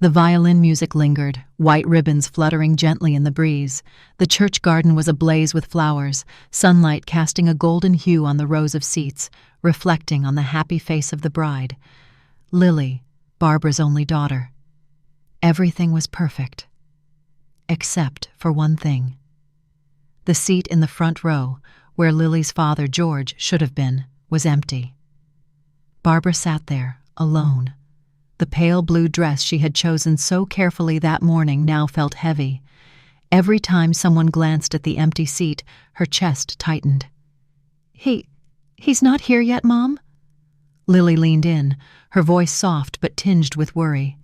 The violin music lingered, white ribbons fluttering gently in the breeze. The church garden was ablaze with flowers, sunlight casting a golden hue on the rows of seats, reflecting on the happy face of the bride. Lily, Barbara's only daughter. Everything was perfect. Except for one thing. The seat in the front row, where Lily's father, George, should have been, was empty. Barbara sat there, alone. The pale blue dress she had chosen so carefully that morning now felt heavy. Every time someone glanced at the empty seat, her chest tightened. He's not here yet, Mom?" Lily leaned in, her voice soft but tinged with worry.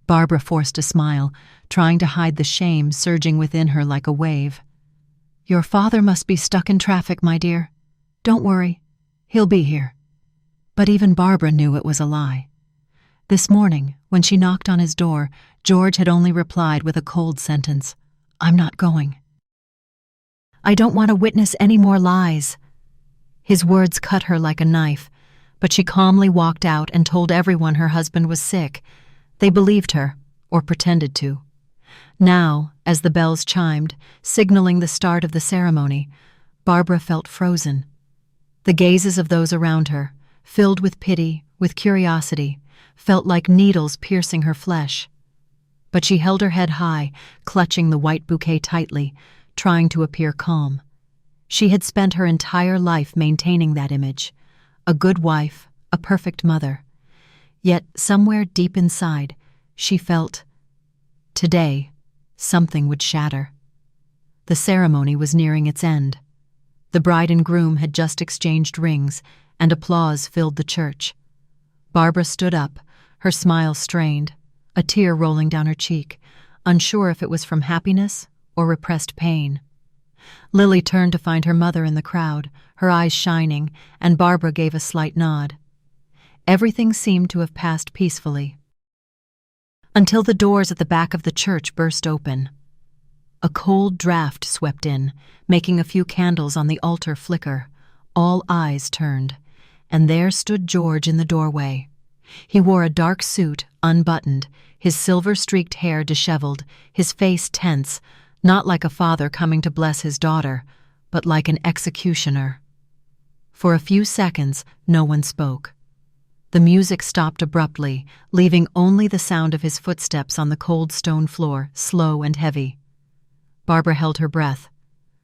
Barbara forced a smile, trying to hide the shame surging within her like a wave. "Your father must be stuck in traffic, my dear. Don't worry, he'll be here." But even Barbara knew it was a lie. This morning, when she knocked on his door, George had only replied with a cold sentence, "I'm not going." "I don't want to witness any more lies." His words cut her like a knife, but she calmly walked out and told everyone her husband was sick. They believed her, or pretended to. Now, as the bells chimed, signaling the start of the ceremony, Barbara felt frozen. The gazes of those around her, filled with pity, with curiosity, felt like needles piercing her flesh. But she held her head high, clutching the white bouquet tightly, trying to appear calm. She had spent her entire life maintaining that image, a good wife, a perfect mother. Yet somewhere deep inside, she felt, today, something would shatter. The ceremony was nearing its end. The bride and groom had just exchanged rings, and applause filled the church. Barbara stood up, her smile strained, a tear rolling down her cheek, unsure if it was from happiness or repressed pain. Lily turned to find her mother in the crowd, her eyes shining, and Barbara gave a slight nod. Everything seemed to have passed peacefully. Until the doors at the back of the church burst open. A cold draft swept in, making a few candles on the altar flicker. All eyes turned, and there stood George in the doorway. He wore a dark suit, unbuttoned, his silver-streaked hair disheveled, his face tense, not like a father coming to bless his daughter, but like an executioner. For a few seconds, no one spoke. The music stopped abruptly, leaving only the sound of his footsteps on the cold stone floor, slow and heavy. Barbara held her breath.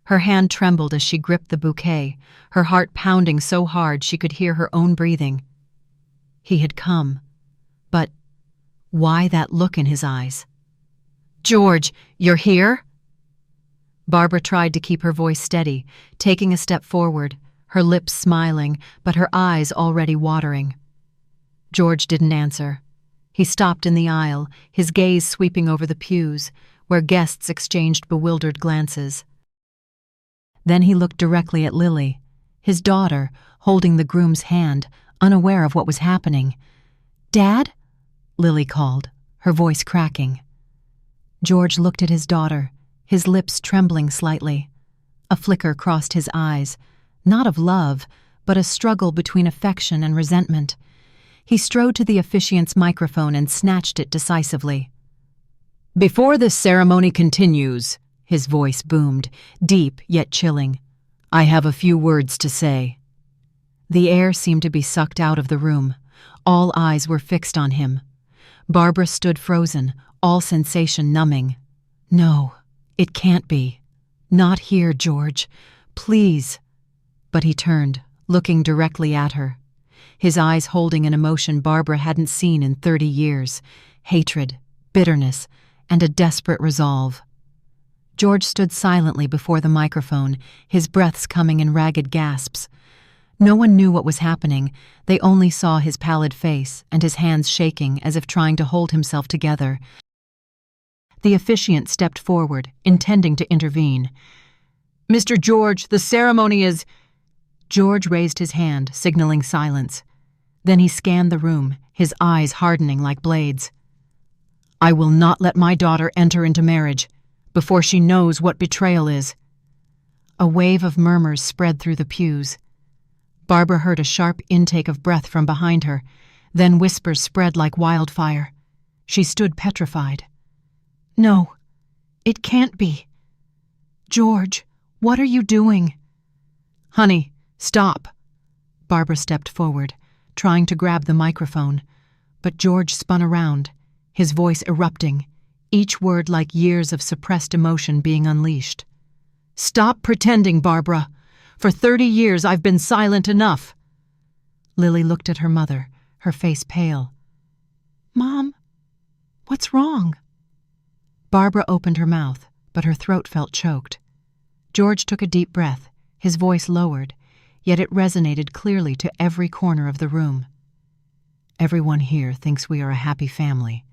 Her hand trembled as she gripped the bouquet, her heart pounding so hard she could hear her own breathing. He had come. But why that look in his eyes? "George, you're here?" Barbara tried to keep her voice steady, taking a step forward, her lips smiling, but her eyes already watering. George didn't answer. He stopped in the aisle, his gaze sweeping over the pews, where guests exchanged bewildered glances. Then he looked directly at Lily, his daughter, holding the groom's hand, unaware of what was happening. "Dad?" Lily called, her voice cracking. George looked at his daughter, his lips trembling slightly. A flicker crossed his eyes, not of love, but a struggle between affection and resentment. He strode to the officiant's microphone and snatched it decisively. "Before this ceremony continues," his voice boomed, deep yet chilling, "I have a few words to say." The air seemed to be sucked out of the room. All eyes were fixed on him. Barbara stood frozen, all sensation numbing. "No, it can't be. Not here, George. Please." But he turned, looking directly at her. His eyes holding an emotion Barbara hadn't seen in 30 years. Hatred, bitterness, and a desperate resolve. George stood silently before the microphone, his breaths coming in ragged gasps. No one knew what was happening. They only saw his pallid face and his hands shaking as if trying to hold himself together. The officiant stepped forward, intending to intervene. "Mr. George, the ceremony is—" George raised his hand, signaling silence. Then he scanned the room, his eyes hardening like blades. "I will not let my daughter enter into marriage before she knows what betrayal is." A wave of murmurs spread through the pews. Barbara heard a sharp intake of breath from behind her, then whispers spread like wildfire. She stood petrified. "No, it can't be. George, what are you doing?" "Honey, stop." Barbara stepped forward, trying to grab the microphone, but George spun around, his voice erupting, each word like years of suppressed emotion being unleashed. "Stop pretending, Barbara. For 30 years I've been silent enough." Lily looked at her mother, her face pale. "Mom, what's wrong?" Barbara opened her mouth, but her throat felt choked. George took a deep breath, his voice lowered, yet it resonated clearly to every corner of the room. "Everyone here thinks we are a happy family.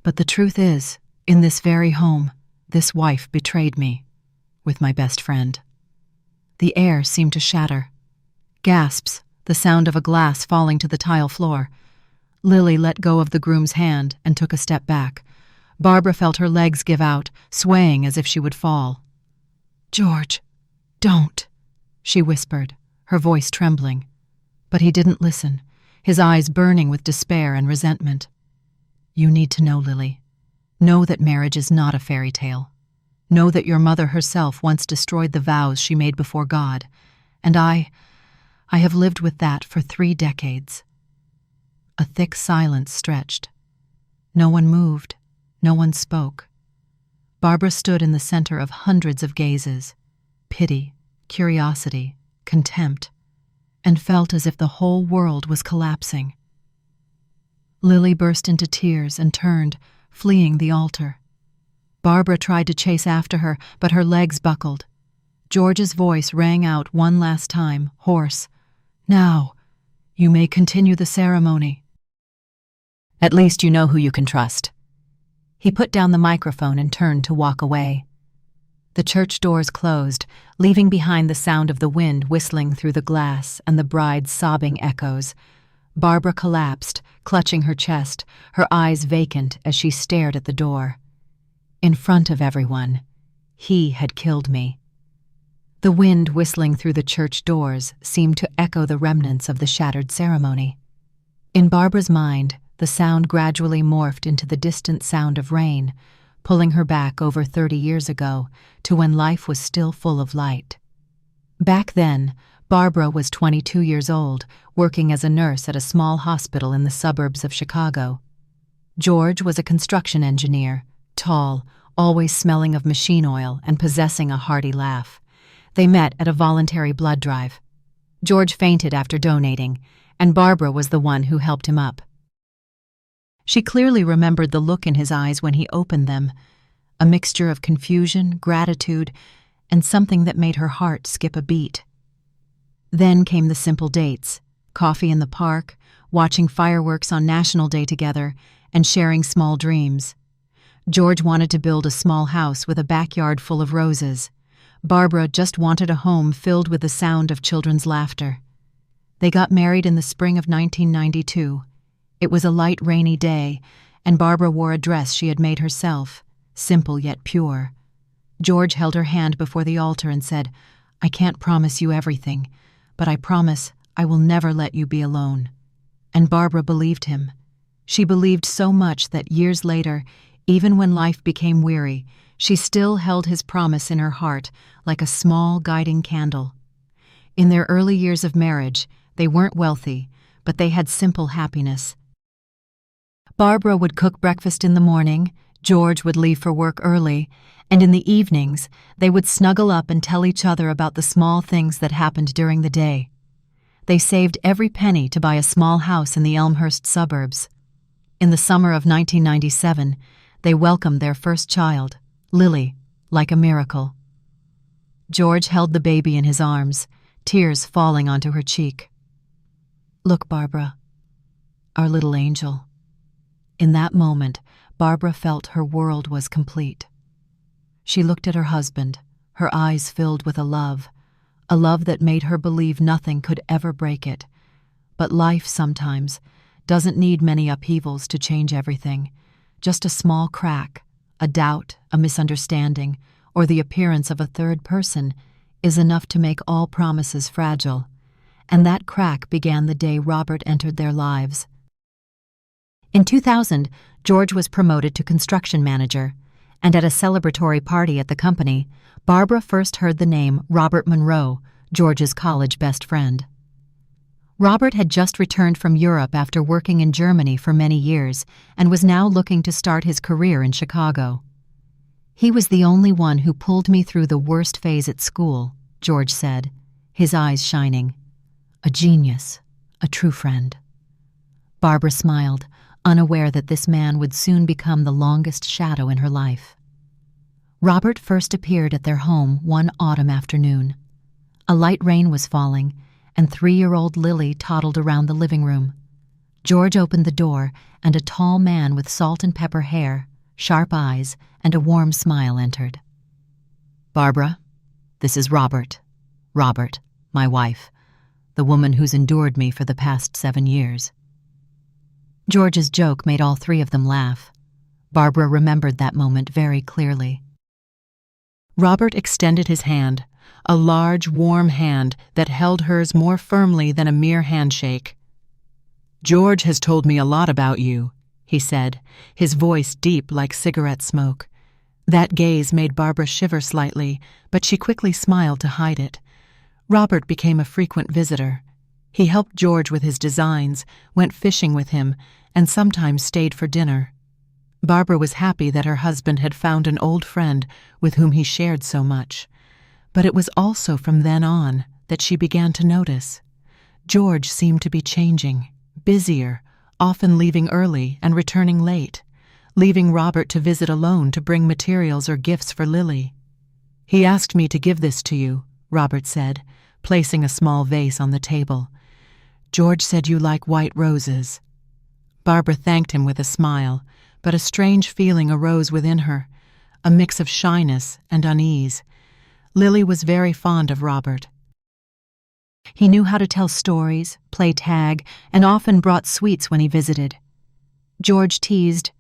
But the truth is, in this very home, this wife betrayed me, with my best friend." The air seemed to shatter. Gasps, the sound of a glass falling to the tile floor. Lily let go of the groom's hand and took a step back. Barbara felt her legs give out, swaying as if she would fall. "George, don't," she whispered, her voice trembling. But he didn't listen, his eyes burning with despair and resentment. "You need to know, Lily. Know that marriage is not a fairy tale. Know that your mother herself once destroyed the vows she made before God, and I have lived with that for 3 decades. A thick silence stretched. No one moved, no one spoke. Barbara stood in the center of hundreds of gazes, pity, curiosity, contempt, and felt as if the whole world was collapsing. Lily burst into tears and turned, fleeing the altar. Barbara tried to chase after her, but her legs buckled. George's voice rang out one last time, hoarse. "Now, you may continue the ceremony. At least you know who you can trust." He put down the microphone and turned to walk away. The church doors closed, leaving behind the sound of the wind whistling through the glass and the bride's sobbing echoes. Barbara collapsed, clutching her chest, her eyes vacant as she stared at the door. In front of everyone, he had killed me. The wind whistling through the church doors seemed to echo the remnants of the shattered ceremony. In Barbara's mind, the sound gradually morphed into the distant sound of rain, pulling her back over 30 years ago to when life was still full of light. Back then, Barbara was 22 years old, working as a nurse at a small hospital in the suburbs of Chicago. George was a construction engineer, tall, always smelling of machine oil and possessing a hearty laugh. They met at a voluntary blood drive. George fainted after donating, and Barbara was the one who helped him up. She clearly remembered the look in his eyes when he opened them, a mixture of confusion, gratitude, and something that made her heart skip a beat. Then came the simple dates, coffee in the park, watching fireworks on National Day together, and sharing small dreams. George wanted to build a small house with a backyard full of roses. Barbara just wanted a home filled with the sound of children's laughter. They got married in the spring of 1992. It was a light, rainy day, and Barbara wore a dress she had made herself, simple yet pure. George held her hand before the altar and said, "I can't promise you everything, but I promise I will never let you be alone." And Barbara believed him. She believed so much that years later, even when life became weary, she still held his promise in her heart like a small guiding candle. In their early years of marriage, they weren't wealthy, but they had simple happiness. Barbara would cook breakfast in the morning, George would leave for work early, and in the evenings, they would snuggle up and tell each other about the small things that happened during the day. They saved every penny to buy a small house in the Elmhurst suburbs. In the summer of 1997, they welcomed their first child, Lily, like a miracle. George held the baby in his arms, tears falling onto her cheek. "Look, Barbara, our little angel." In that moment, Barbara felt her world was complete. She looked at her husband, her eyes filled with a love that made her believe nothing could ever break it. But life sometimes doesn't need many upheavals to change everything. Just a small crack, a doubt, a misunderstanding, or the appearance of a third person is enough to make all promises fragile. And that crack began the day Robert entered their lives. In 2000, George was promoted to construction manager, and at a celebratory party at the company, Barbara first heard the name Robert Monroe, George's college best friend. Robert had just returned from Europe after working in Germany for many years and was now looking to start his career in Chicago. "He was the only one who pulled me through the worst phase at school," George said, his eyes shining. "A genius, a true friend." Barbara smiled, unaware that this man would soon become the longest shadow in her life. Robert first appeared at their home one autumn afternoon. A light rain was falling, and 3-year-old Lily toddled around the living room. George opened the door, and a tall man with salt and pepper hair, sharp eyes, and a warm smile entered. "Barbara, this is Robert. Robert, my wife, the woman who's endured me for the past 7 years." George's joke made all three of them laugh. Barbara remembered that moment very clearly. Robert extended his hand, a large, warm hand that held hers more firmly than a mere handshake. "George has told me a lot about you," he said, his voice deep like cigarette smoke. That gaze made Barbara shiver slightly, but she quickly smiled to hide it. Robert became a frequent visitor. He helped George with his designs, went fishing with him, and sometimes stayed for dinner. Barbara was happy that her husband had found an old friend with whom he shared so much. But it was also from then on that she began to notice. George seemed to be changing, busier, often leaving early and returning late, leaving Robert to visit alone to bring materials or gifts for Lily. "He asked me to give this to you," Robert said, placing a small vase on the table. "George said you like white roses." Barbara thanked him with a smile, but a strange feeling arose within her, a mix of shyness and unease. Lily was very fond of Robert. He knew how to tell stories, play tag, and often brought sweets when he visited. George teased,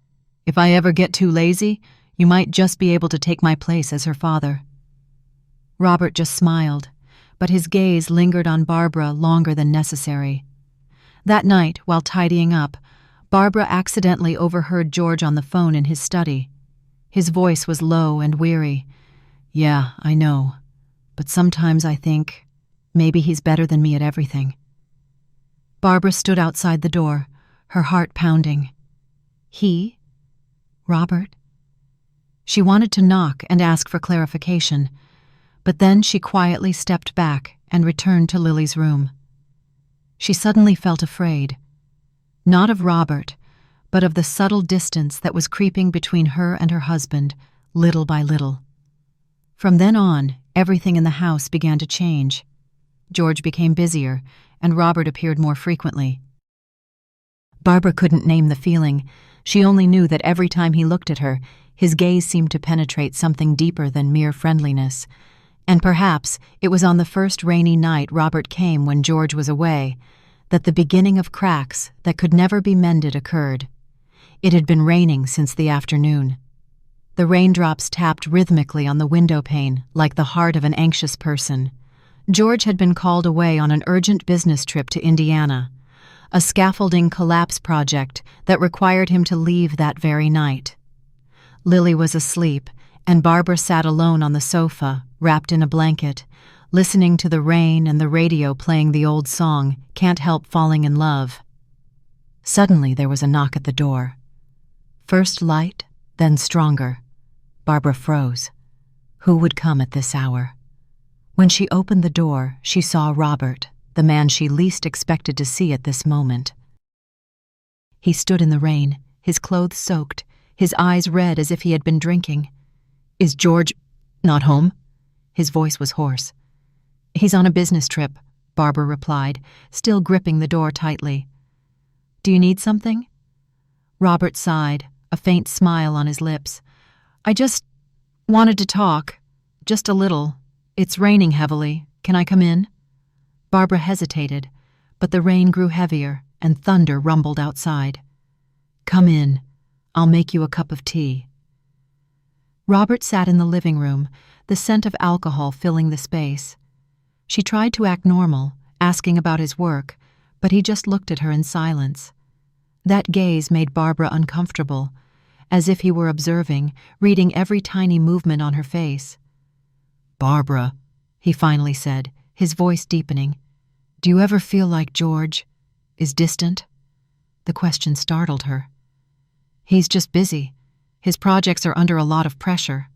"If I ever get too lazy, you might just be able to take my place as her father." Robert just smiled, but his gaze lingered on Barbara longer than necessary. That night, while tidying up, Barbara accidentally overheard George on the phone in his study. His voice was low and weary. "Yeah, I know. But sometimes I think maybe he's better than me at everything." Barbara stood outside the door, her heart pounding. He? Robert? She wanted to knock and ask for clarification, but then she quietly stepped back and returned to Lily's room. She suddenly felt afraid. Not of Robert, but of the subtle distance that was creeping between her and her husband, little by little. From then on, everything in the house began to change. George became busier, and Robert appeared more frequently. Barbara couldn't name the feeling. She only knew that every time he looked at her, his gaze seemed to penetrate something deeper than mere friendliness. And perhaps it was on the first rainy night Robert came when George was away that the beginning of cracks that could never be mended occurred. It had been raining since the afternoon. The raindrops tapped rhythmically on the window pane like the heart of an anxious person. George had been called away on an urgent business trip to Indiana, a scaffolding collapse project that required him to leave that very night. Lily was asleep, and Barbara sat alone on the sofa, wrapped in a blanket, listening to the rain and the radio playing the old song, "Can't Help Falling in Love." Suddenly there was a knock at the door. First light, then stronger. Barbara froze. Who would come at this hour? When she opened the door, she saw Robert, the man she least expected to see at this moment. He stood in the rain, his clothes soaked, his eyes red as if he had been drinking. "Is George not home?" His voice was hoarse. "He's on a business trip," Barbara replied, still gripping the door tightly. "Do you need something?" Robert sighed, a faint smile on his lips. "I just wanted to talk. Just a little. It's raining heavily. Can I come in?" Barbara hesitated, but the rain grew heavier and thunder rumbled outside. "Come in. I'll make you a cup of tea." Robert sat in the living room, the scent of alcohol filling the space. She tried to act normal, asking about his work, but he just looked at her in silence. That gaze made Barbara uncomfortable, as if he were observing, reading every tiny movement on her face. "Barbara," he finally said, his voice deepening, "do you ever feel like George is distant?" The question startled her. "He's just busy. His projects are under a lot of pressure."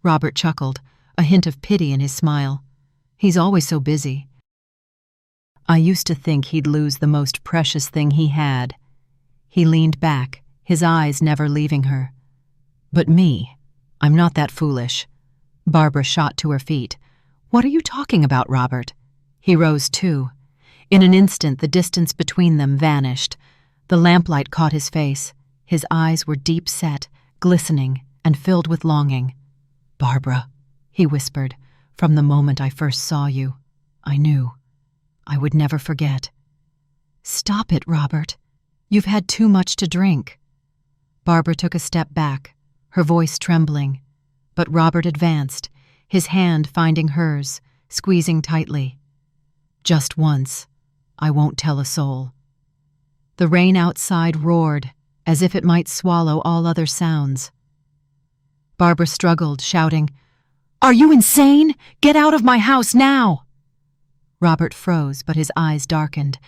Robert chuckled, a hint of pity in his smile. "He's always so busy. I used to think he'd lose the most precious thing he had." He leaned back, his eyes never leaving her. "But me, I'm not that foolish." Barbara shot to her feet. "What are you talking about, Robert?" He rose too. In an instant, the distance between them vanished. The lamplight caught his face. His eyes were deep set, glistening, and filled with longing. "Barbara," he whispered, "from the moment I first saw you, I knew. I would never forget." "Stop it, Robert. You've had too much to drink." Barbara took a step back, her voice trembling. But Robert advanced, his hand finding hers, squeezing tightly. "Just once. I won't tell a soul." The rain outside roared, as if it might swallow all other sounds. Barbara struggled, shouting, "Are you insane? Get out of my house now!" Robert froze, but his eyes darkened,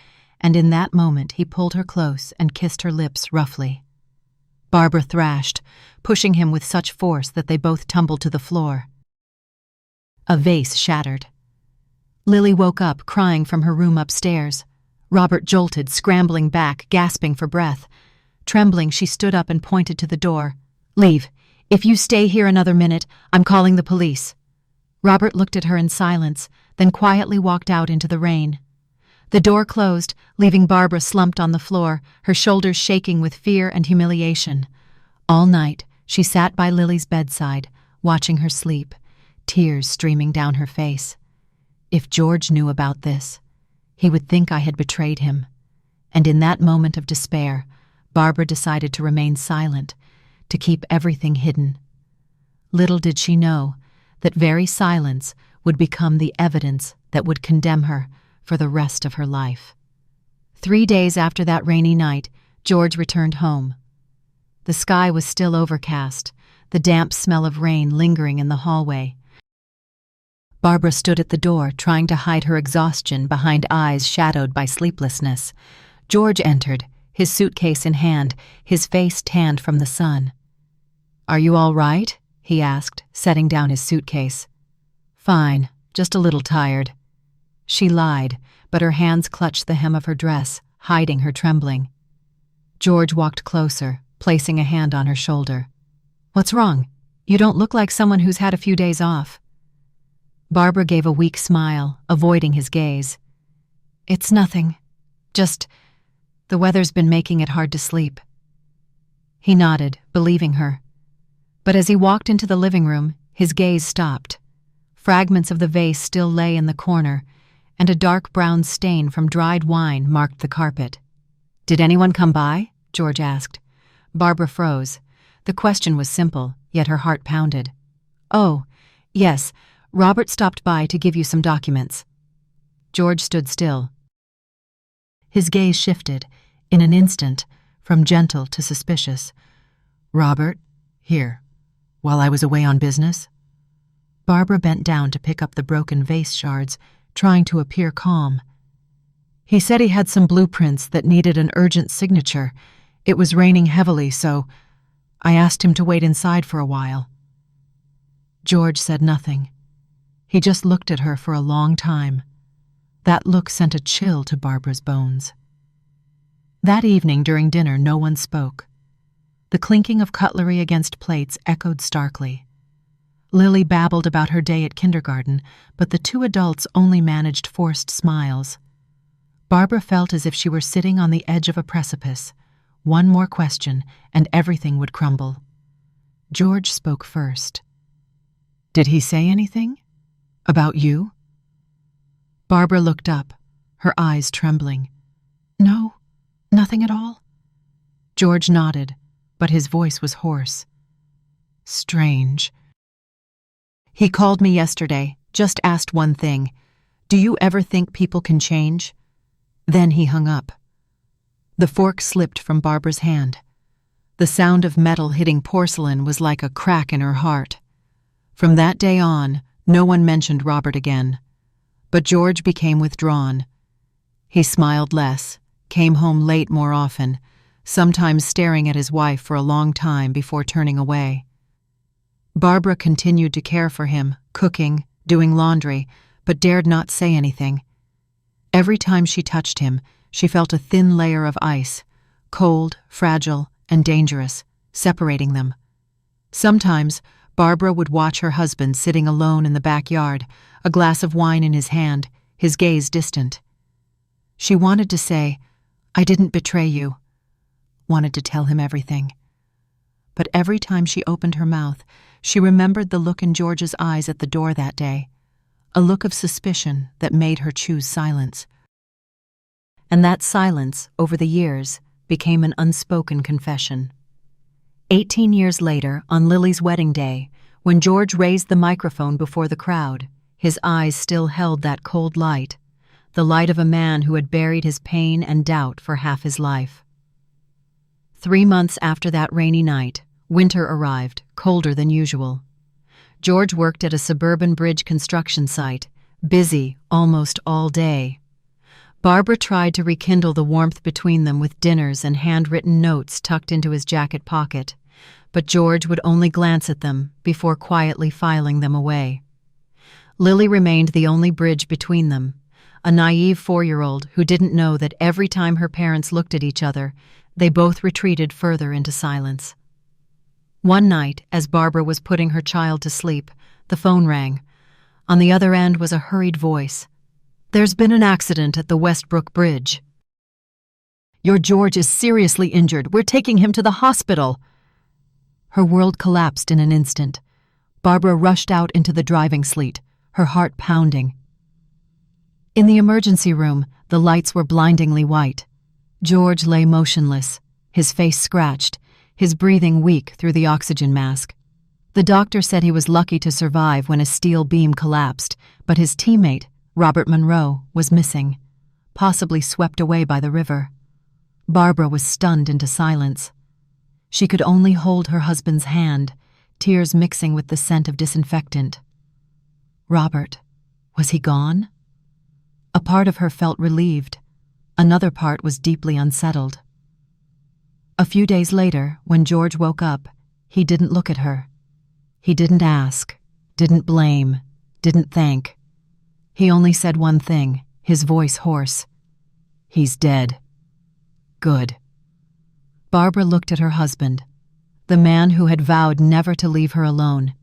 and in that moment he pulled her close and kissed her lips roughly. Barbara thrashed, pushing him with such force that they both tumbled to the floor. A vase shattered. Lily woke up, crying from her room upstairs. Robert jolted, scrambling back, gasping for breath. Trembling, she stood up and pointed to the door. "Leave. If you stay here another minute, I'm calling the police." Robert looked at her in silence, then quietly walked out into the rain. The door closed, leaving Barbara slumped on the floor, her shoulders shaking with fear and humiliation. All night, she sat by Lily's bedside, watching her sleep, tears streaming down her face. If George knew about this, he would think I had betrayed him. And in that moment of despair, Barbara decided to remain silent, to keep everything hidden. Little did she know that very silence would become the evidence that would condemn her for the rest of her life. 3 days after that rainy night, George returned home. The sky was still overcast, the damp smell of rain lingering in the hallway. Barbara stood at the door, trying to hide her exhaustion behind eyes shadowed by sleeplessness. George entered, his suitcase in hand, his face tanned from the sun. "Are you all right?" he asked, setting down his suitcase. "Fine, just a little tired." She lied, but her hands clutched the hem of her dress, hiding her trembling. George walked closer, placing a hand on her shoulder. "What's wrong? You don't look like someone who's had a few days off." Barbara gave a weak smile, avoiding his gaze. "It's nothing. Just, the weather's been making it hard to sleep." He nodded, believing her. But as he walked into the living room, his gaze stopped. Fragments of the vase still lay in the corner, and a dark brown stain from dried wine marked the carpet. "Did anyone come by?" George asked. Barbara froze. The question was simple, yet her heart pounded. "Oh, yes, Robert stopped by to give you some documents." George stood still. His gaze shifted, in an instant, from gentle to suspicious. "Robert, here, while I was away on business?" Barbara bent down to pick up the broken vase shards, trying to appear calm. "He said he had some blueprints that needed an urgent signature. It was raining heavily, so I asked him to wait inside for a while." George said nothing. He just looked at her for a long time. That look sent a chill to Barbara's bones. That evening during dinner, no one spoke. The clinking of cutlery against plates echoed starkly. Lily babbled about her day at kindergarten, but the two adults only managed forced smiles. Barbara felt as if she were sitting on the edge of a precipice. One more question, and everything would crumble. George spoke first. "Did he say anything? About you?" Barbara looked up, her eyes trembling. "No, nothing at all." George nodded, but his voice was hoarse. "Strange. He called me yesterday, just asked one thing. Do you ever think people can change?" Then he hung up. The fork slipped from Barbara's hand. The sound of metal hitting porcelain was like a crack in her heart. From that day on, no one mentioned Robert again. But George became withdrawn. He smiled less, came home late more often, sometimes staring at his wife for a long time before turning away. Barbara continued to care for him, cooking, doing laundry, but dared not say anything. Every time she touched him, she felt a thin layer of ice, cold, fragile, and dangerous, separating them. Sometimes, Barbara would watch her husband sitting alone in the backyard, a glass of wine in his hand, his gaze distant. She wanted to say, "I didn't betray you," wanted to tell him everything. But every time she opened her mouth, she remembered the look in George's eyes at the door that day, a look of suspicion that made her choose silence. And that silence, over the years, became an unspoken confession. 18 years later, on Lily's wedding day, when George raised the microphone before the crowd, his eyes still held that cold light, the light of a man who had buried his pain and doubt for half his life. 3 months after that rainy night, winter arrived, colder than usual. George worked at a suburban bridge construction site, busy almost all day. Barbara tried to rekindle the warmth between them with dinners and handwritten notes tucked into his jacket pocket, but George would only glance at them before quietly filing them away. Lily remained the only bridge between them, a naive 4-year-old who didn't know that every time her parents looked at each other, they both retreated further into silence. One night, as Barbara was putting her child to sleep, the phone rang. On the other end was a hurried voice. "There's been an accident at the Westbrook Bridge. Your George is seriously injured. We're taking him to the hospital." Her world collapsed in an instant. Barbara rushed out into the driving sleet, her heart pounding. In the emergency room, the lights were blindingly white. George lay motionless, his face scratched, his breathing weak through the oxygen mask. The doctor said he was lucky to survive when a steel beam collapsed, but his teammate, Robert Monroe, was missing, possibly swept away by the river. Barbara was stunned into silence. She could only hold her husband's hand, tears mixing with the scent of disinfectant. Robert, was he gone? A part of her felt relieved. Another part was deeply unsettled. A few days later, when George woke up, he didn't look at her. He didn't ask, didn't blame, didn't thank. He only said one thing, his voice hoarse. "He's dead." Good. Barbara looked at her husband, the man who had vowed never to leave her alone,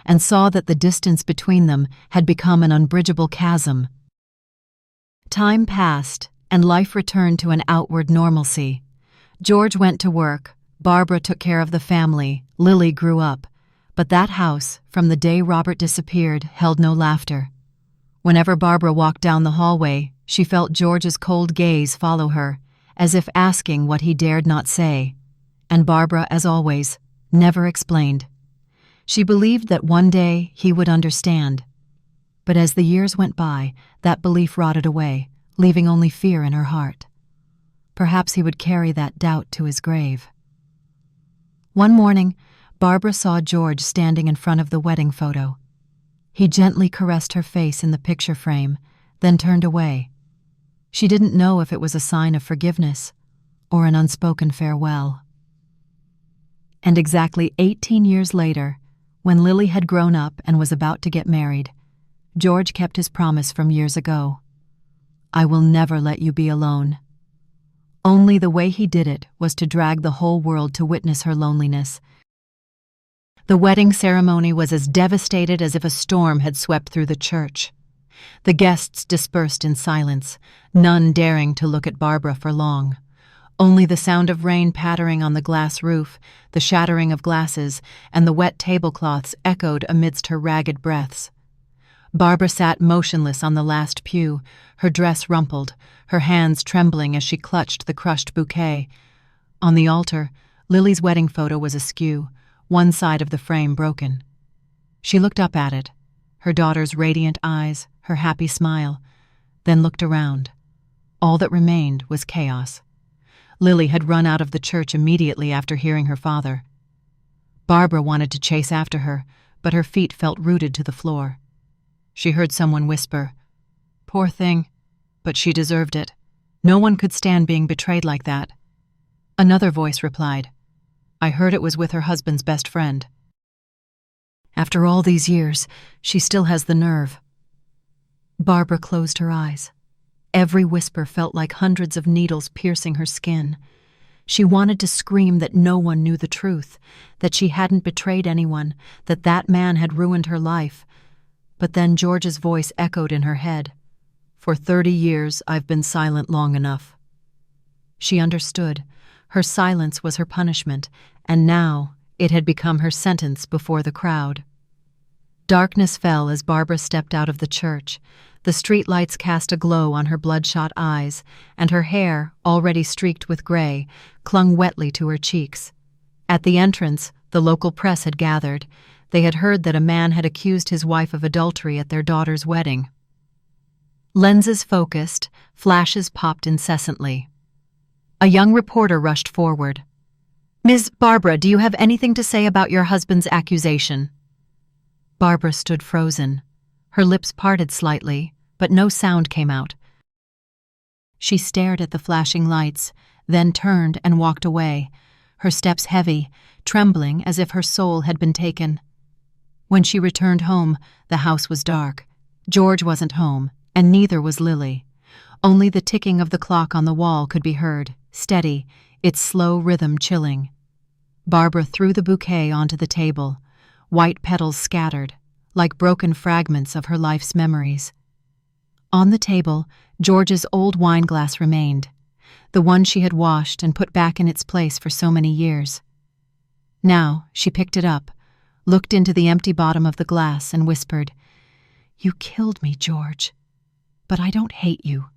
and saw that the distance between them had become an unbridgeable chasm. Time passed, and life returned to an outward normalcy. George went to work, Barbara took care of the family, Lily grew up, but that house, from the day Robert disappeared, held no laughter. Whenever Barbara walked down the hallway, she felt George's cold gaze follow her, as if asking what he dared not say. And Barbara, as always, never explained. She believed that one day he would understand. But as the years went by, that belief rotted away, leaving only fear in her heart. Perhaps he would carry that doubt to his grave. One morning, Barbara saw George standing in front of the wedding photo. He gently caressed her face in the picture frame, then turned away. She didn't know if it was a sign of forgiveness or an unspoken farewell. And exactly 18 years later, when Lily had grown up and was about to get married, George kept his promise from years ago. "I will never let you be alone." Only the way he did it was to drag the whole world to witness her loneliness. The wedding ceremony was as devastated as if a storm had swept through the church. The guests dispersed in silence, none daring to look at Barbara for long. Only the sound of rain pattering on the glass roof, the shattering of glasses, and the wet tablecloths echoed amidst her ragged breaths. Barbara sat motionless on the last pew, her dress rumpled, her hands trembling as she clutched the crushed bouquet. On the altar, Lily's wedding photo was askew, one side of the frame broken. She looked up at it, her daughter's radiant eyes, her happy smile, then looked around. All that remained was chaos. Lily had run out of the church immediately after hearing her father. Barbara wanted to chase after her, but her feet felt rooted to the floor. She heard someone whisper, "Poor thing," but she deserved it. No one could stand being betrayed like that. Another voice replied, "I heard it was with her husband's best friend." After all these years, she still has the nerve. Barbara closed her eyes. Every whisper felt like hundreds of needles piercing her skin. She wanted to scream that no one knew the truth, that she hadn't betrayed anyone, that that man had ruined her life. But then George's voice echoed in her head. "For 30 years, I've been silent long enough." She understood. Her silence was her punishment, and now it had become her sentence before the crowd. Darkness fell as Barbara stepped out of the church. The streetlights cast a glow on her bloodshot eyes, and her hair, already streaked with gray, clung wetly to her cheeks. At the entrance, the local press had gathered. They had heard that a man had accused his wife of adultery at their daughter's wedding. Lenses focused, flashes popped incessantly. A young reporter rushed forward. "Ms. Barbara, do you have anything to say about your husband's accusation?" Barbara stood frozen. Her lips parted slightly, but no sound came out. She stared at the flashing lights, then turned and walked away, her steps heavy, trembling as if her soul had been taken. When she returned home, the house was dark. George wasn't home, and neither was Lily. Only the ticking of the clock on the wall could be heard, steady, its slow rhythm chilling. Barbara threw the bouquet onto the table, white petals scattered, like broken fragments of her life's memories. On the table, George's old wine glass remained, the one she had washed and put back in its place for so many years. Now she picked it up, looked into the empty bottom of the glass and whispered, "You killed me, George. But I don't hate you.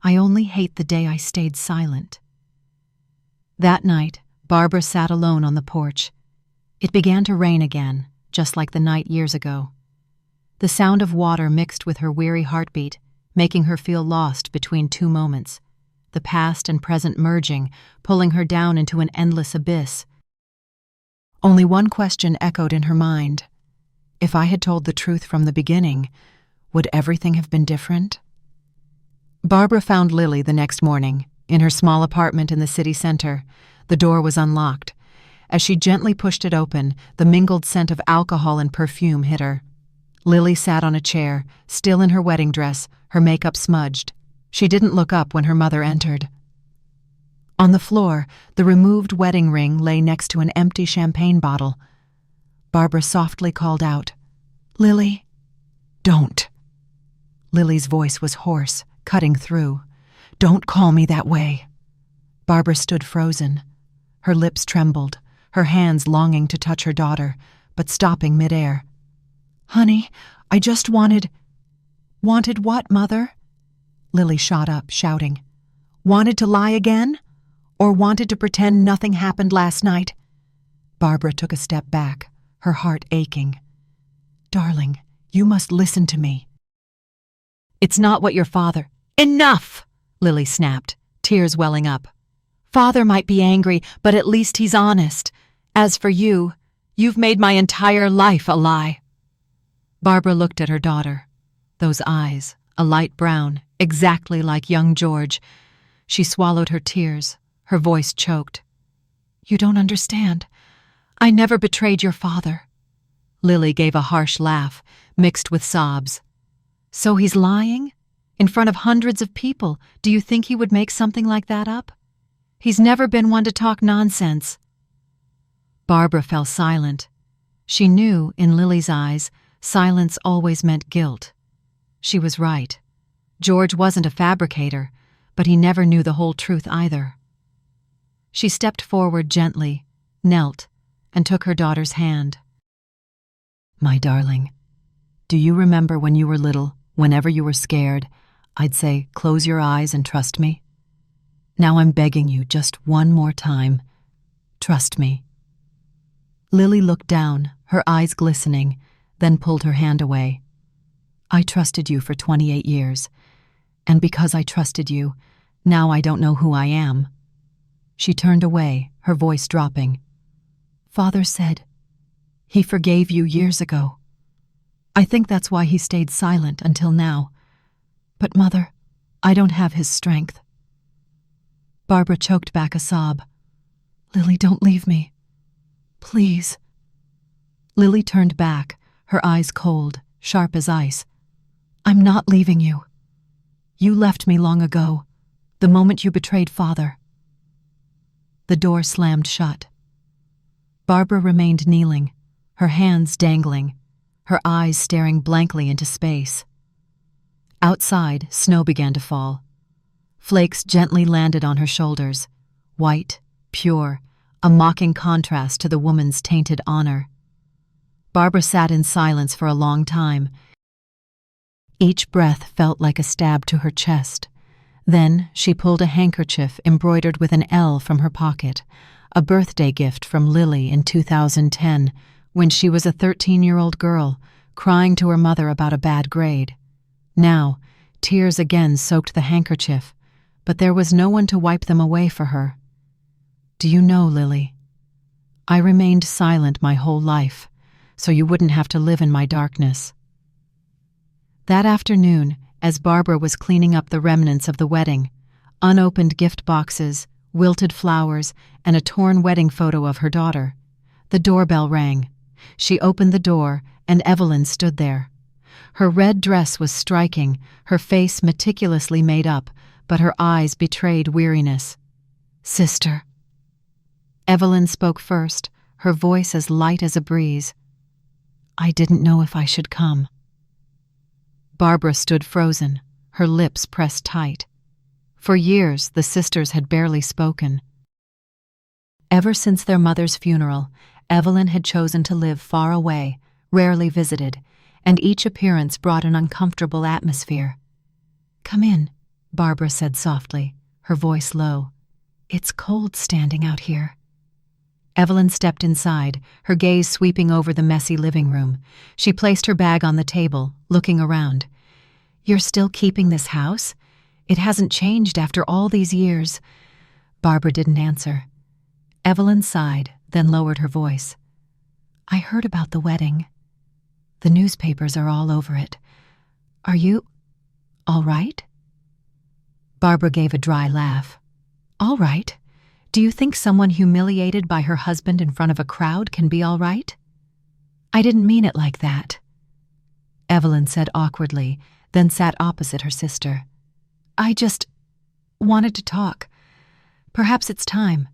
I only hate the day I stayed silent." That night, Barbara sat alone on the porch. It began to rain again, just like the night years ago. The sound of water mixed with her weary heartbeat, making her feel lost between two moments, the past and present merging, pulling her down into an endless abyss. Only one question echoed in her mind. If I had told the truth from the beginning, would everything have been different? Barbara found Lily the next morning, in her small apartment in the city center. The door was unlocked. As she gently pushed it open, the mingled scent of alcohol and perfume hit her. Lily sat on a chair, still in her wedding dress, her makeup smudged. She didn't look up when her mother entered. On the floor, the removed wedding ring lay next to an empty champagne bottle. Barbara softly called out, "Lily, don't." Lily's voice was hoarse, cutting through. "Don't call me that way." Barbara stood frozen. Her lips trembled, her hands longing to touch her daughter, but stopping midair. "Honey, I just wanted—" "Wanted what, Mother?" Lily shot up, shouting. "Wanted to lie again? Or wanted to pretend nothing happened last night?" Barbara took a step back, her heart aching. "Darling, you must listen to me." "It's not what your father—" "Enough!" Lily snapped, tears welling up. "Father might be angry, but at least he's honest. As for you, you've made my entire life a lie." Barbara looked at her daughter. Those eyes, a light brown, exactly like young George. She swallowed her tears, her voice choked. "You don't understand. I never betrayed your father." Lily gave a harsh laugh, mixed with sobs. "So he's lying? In front of hundreds of people, do you think he would make something like that up? He's never been one to talk nonsense." Barbara fell silent. She knew, in Lily's eyes, silence always meant guilt. She was right. George wasn't a fabricator, but he never knew the whole truth either. She stepped forward gently, knelt, and took her daughter's hand. "My darling, do you remember when you were little, whenever you were scared, I'd say, 'Close your eyes and trust me'? Now I'm begging you just one more time. Trust me." Lily looked down, her eyes glistening, then pulled her hand away. "I trusted you for 28 years, and because I trusted you, now I don't know who I am." She turned away, her voice dropping. Father said he forgave you years ago. I think that's why he stayed silent until now. But Mother, I don't have his strength. Barbara choked back a sob. Lily, don't leave me. Please. Lily turned back, her eyes cold, sharp as ice. I'm not leaving you. You left me long ago, the moment you betrayed Father. The door slammed shut. Barbara remained kneeling, her hands dangling, her eyes staring blankly into space. Outside, snow began to fall. Flakes gently landed on her shoulders, white, pure, a mocking contrast to the woman's tainted honor. Barbara sat in silence for a long time. Each breath felt like a stab to her chest. Then she pulled a handkerchief embroidered with an L from her pocket, a birthday gift from Lily in 2010, when she was a 13-year-old girl, crying to her mother about a bad grade. Now, tears again soaked the handkerchief, but there was no one to wipe them away for her. Do you know, Lily, I remained silent my whole life, so you wouldn't have to live in my darkness. That afternoon, as Barbara was cleaning up the remnants of the wedding, unopened gift boxes, wilted flowers, and a torn wedding photo of her daughter, the doorbell rang. She opened the door, and Evelyn stood there. Her red dress was striking, her face meticulously made up, but her eyes betrayed weariness. Sister. Evelyn spoke first, her voice as light as a breeze. I didn't know if I should come. Barbara stood frozen, her lips pressed tight. For years, the sisters had barely spoken. Ever since their mother's funeral, Evelyn had chosen to live far away, rarely visited, and each appearance brought an uncomfortable atmosphere. Come in, Barbara said softly, her voice low. It's cold standing out here. Evelyn stepped inside, her gaze sweeping over the messy living room. She placed her bag on the table, looking around. You're still keeping this house? It hasn't changed after all these years. Barbara didn't answer. Evelyn sighed, then lowered her voice. I heard about the wedding. The newspapers are all over it. Are you all right? Barbara gave a dry laugh. All right. Do you think someone humiliated by her husband in front of a crowd can be all right? I didn't mean it like that. Evelyn said awkwardly, then sat opposite her sister. I just wanted to talk. Perhaps it's time.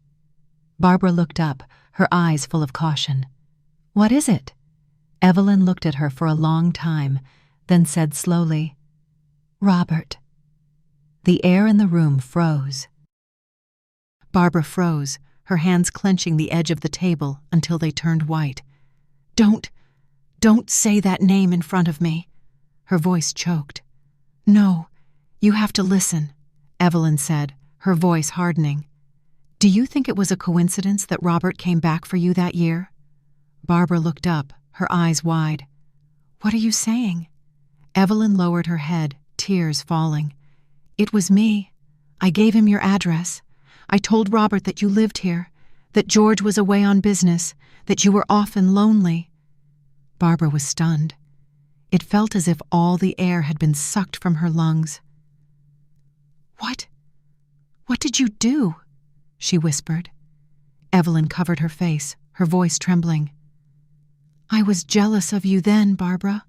Barbara looked up, her eyes full of caution. What is it? Evelyn looked at her for a long time, then said slowly, Robert. The air in the room froze. Barbara froze, her hands clenching the edge of the table until they turned white. Don't say that name in front of me. Her voice choked. No, you have to listen, Evelyn said, her voice hardening. Do you think it was a coincidence that Robert came back for you that year? Barbara looked up, her eyes wide. What are you saying? Evelyn lowered her head, tears falling. It was me. I gave him your address. I told Robert that you lived here, that George was away on business, that you were often lonely. Barbara was stunned. It felt as if all the air had been sucked from her lungs. What did you do? She whispered. Evelyn covered her face, her voice trembling. I was jealous of you then, Barbara.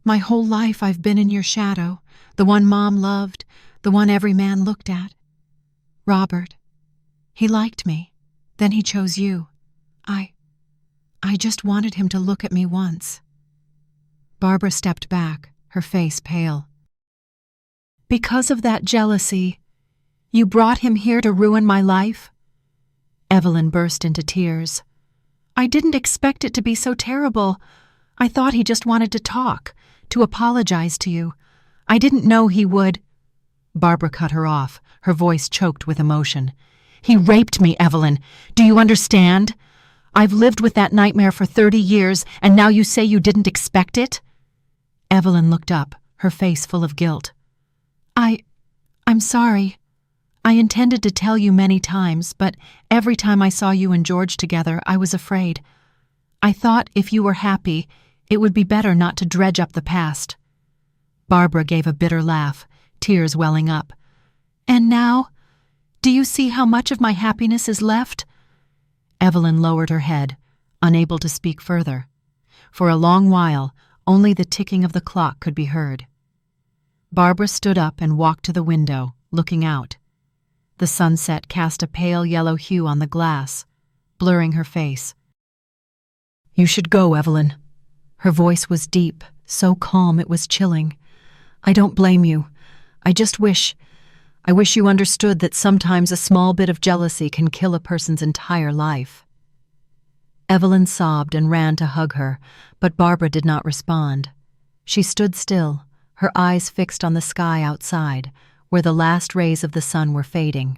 My whole life I've been in your shadow, the one Mom loved, the one every man looked at. Robert. He liked me. Then he chose you. I just wanted him to look at me once. Barbara stepped back, her face pale. Because of that jealousy, you brought him here to ruin my life? Evelyn burst into tears. I didn't expect it to be so terrible. I thought he just wanted to talk, to apologize to you. I didn't know he would. Barbara cut her off, her voice choked with emotion. He raped me, Evelyn. Do you understand? I've lived with that nightmare for 30 years, and now you say you didn't expect it? Evelyn looked up, her face full of guilt. I'm sorry. I intended to tell you many times, but every time I saw you and George together, I was afraid. I thought if you were happy, it would be better not to dredge up the past." Barbara gave a bitter laugh, tears welling up. "And now, do you see how much of my happiness is left?" Evelyn lowered her head, unable to speak further. For a long while, only the ticking of the clock could be heard. Barbara stood up and walked to the window, looking out. The sunset cast a pale yellow hue on the glass, blurring her face. "You should go, Evelyn." Her voice was deep, so calm it was chilling. "I don't blame you. I wish you understood that sometimes a small bit of jealousy can kill a person's entire life." Evelyn sobbed and ran to hug her, but Barbara did not respond. She stood still, her eyes fixed on the sky outside, where the last rays of the sun were fading.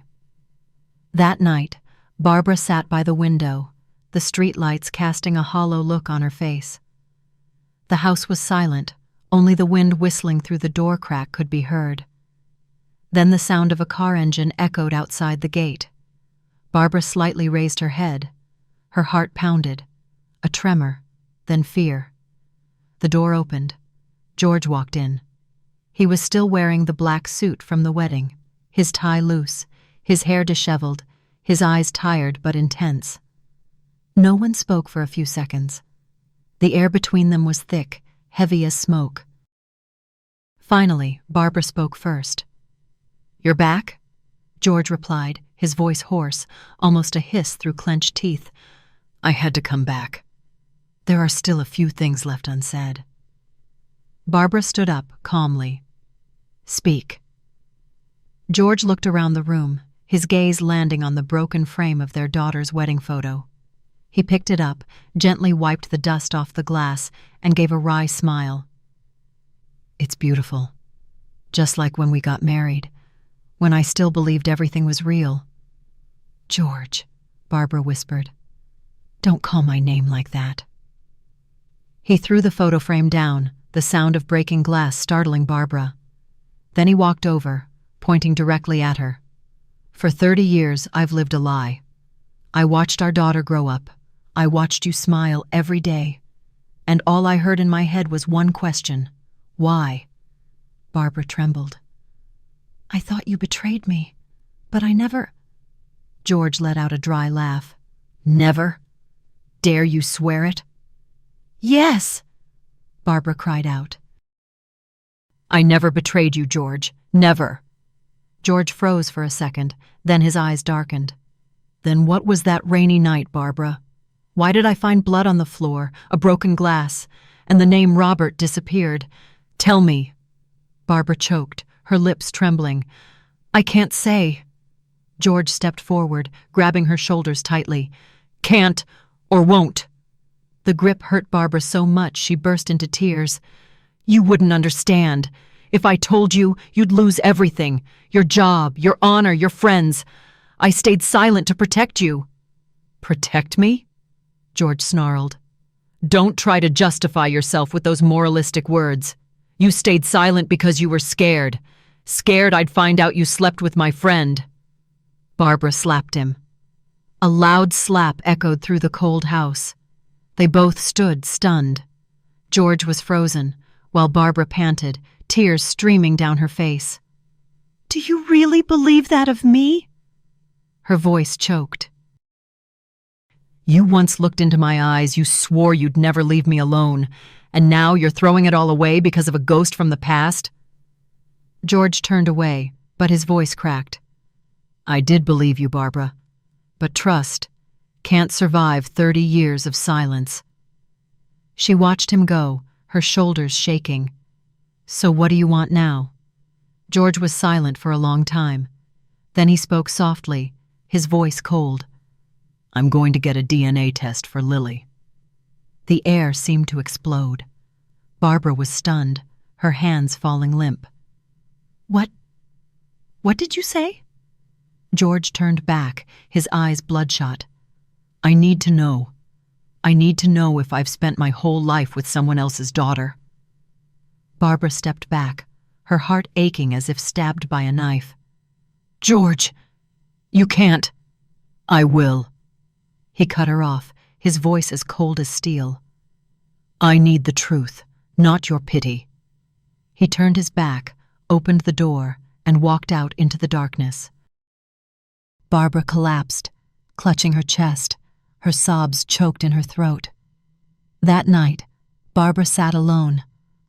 That night, Barbara sat by the window, the streetlights casting a hollow look on her face. The house was silent, only the wind whistling through the door crack could be heard. Then the sound of a car engine echoed outside the gate. Barbara slightly raised her head. Her heart pounded, a tremor, then fear. The door opened. George walked in. He was still wearing the black suit from the wedding, his tie loose, his hair disheveled, his eyes tired but intense. No one spoke for a few seconds. The air between them was thick, heavy as smoke. Finally, Barbara spoke first. "You're back?" George replied, his voice hoarse, almost a hiss through clenched teeth. "I had to come back. There are still a few things left unsaid." Barbara stood up, calmly. "Speak." George looked around the room, his gaze landing on the broken frame of their daughter's wedding photo. He picked it up, gently wiped the dust off the glass, and gave a wry smile. "It's beautiful. Just like when we got married, when I still believed everything was real." "George," Barbara whispered, "don't call my name like that." He threw the photo frame down, the sound of breaking glass startling Barbara. Then he walked over, pointing directly at her. "For 30 years, I've lived a lie. I watched our daughter grow up. I watched you smile every day. And all I heard in my head was one question. Why?" Barbara trembled. "I thought you betrayed me, but I never—" George let out a dry laugh. "Never? Dare you swear it?" "Yes!" Barbara cried out. "I never betrayed you, George. Never." George froze for a second, then his eyes darkened. "Then what was that rainy night, Barbara? Why did I find blood on the floor, a broken glass, and the name Robert disappeared? Tell me." Barbara choked, her lips trembling. "I can't say." George stepped forward, grabbing her shoulders tightly. "Can't or won't." The grip hurt Barbara so much she burst into tears. "You wouldn't understand. If I told you, you'd lose everything. Your job, your honor, your friends. I stayed silent to protect you." "Protect me?" George snarled. "Don't try to justify yourself with those moralistic words. You stayed silent because you were scared. Scared I'd find out you slept with my friend." Barbara slapped him. A loud slap echoed through the cold house. They both stood, stunned. George was frozen, while Barbara panted, tears streaming down her face. "Do you really believe that of me?" Her voice choked. "You once looked into my eyes, you swore you'd never leave me alone, and now you're throwing it all away because of a ghost from the past?" George turned away, but his voice cracked. "I did believe you, Barbara, but trust can't survive 30 years of silence." She watched him go, her shoulders shaking. "So what do you want now?" George was silent for a long time. Then he spoke softly, his voice cold. "I'm going to get a DNA test for Lily." The air seemed to explode. Barbara was stunned, her hands falling limp. What did you say?" George turned back, his eyes bloodshot. "I need to know. I need to know if I've spent my whole life with someone else's daughter." Barbara stepped back, her heart aching as if stabbed by a knife. "George!" You can't. I will. He cut her off, his voice as cold as steel. I need the truth, not your pity. He turned his back, opened the door, and walked out into the darkness. Barbara collapsed, clutching her chest, her sobs choked in her throat. That night, Barbara sat alone,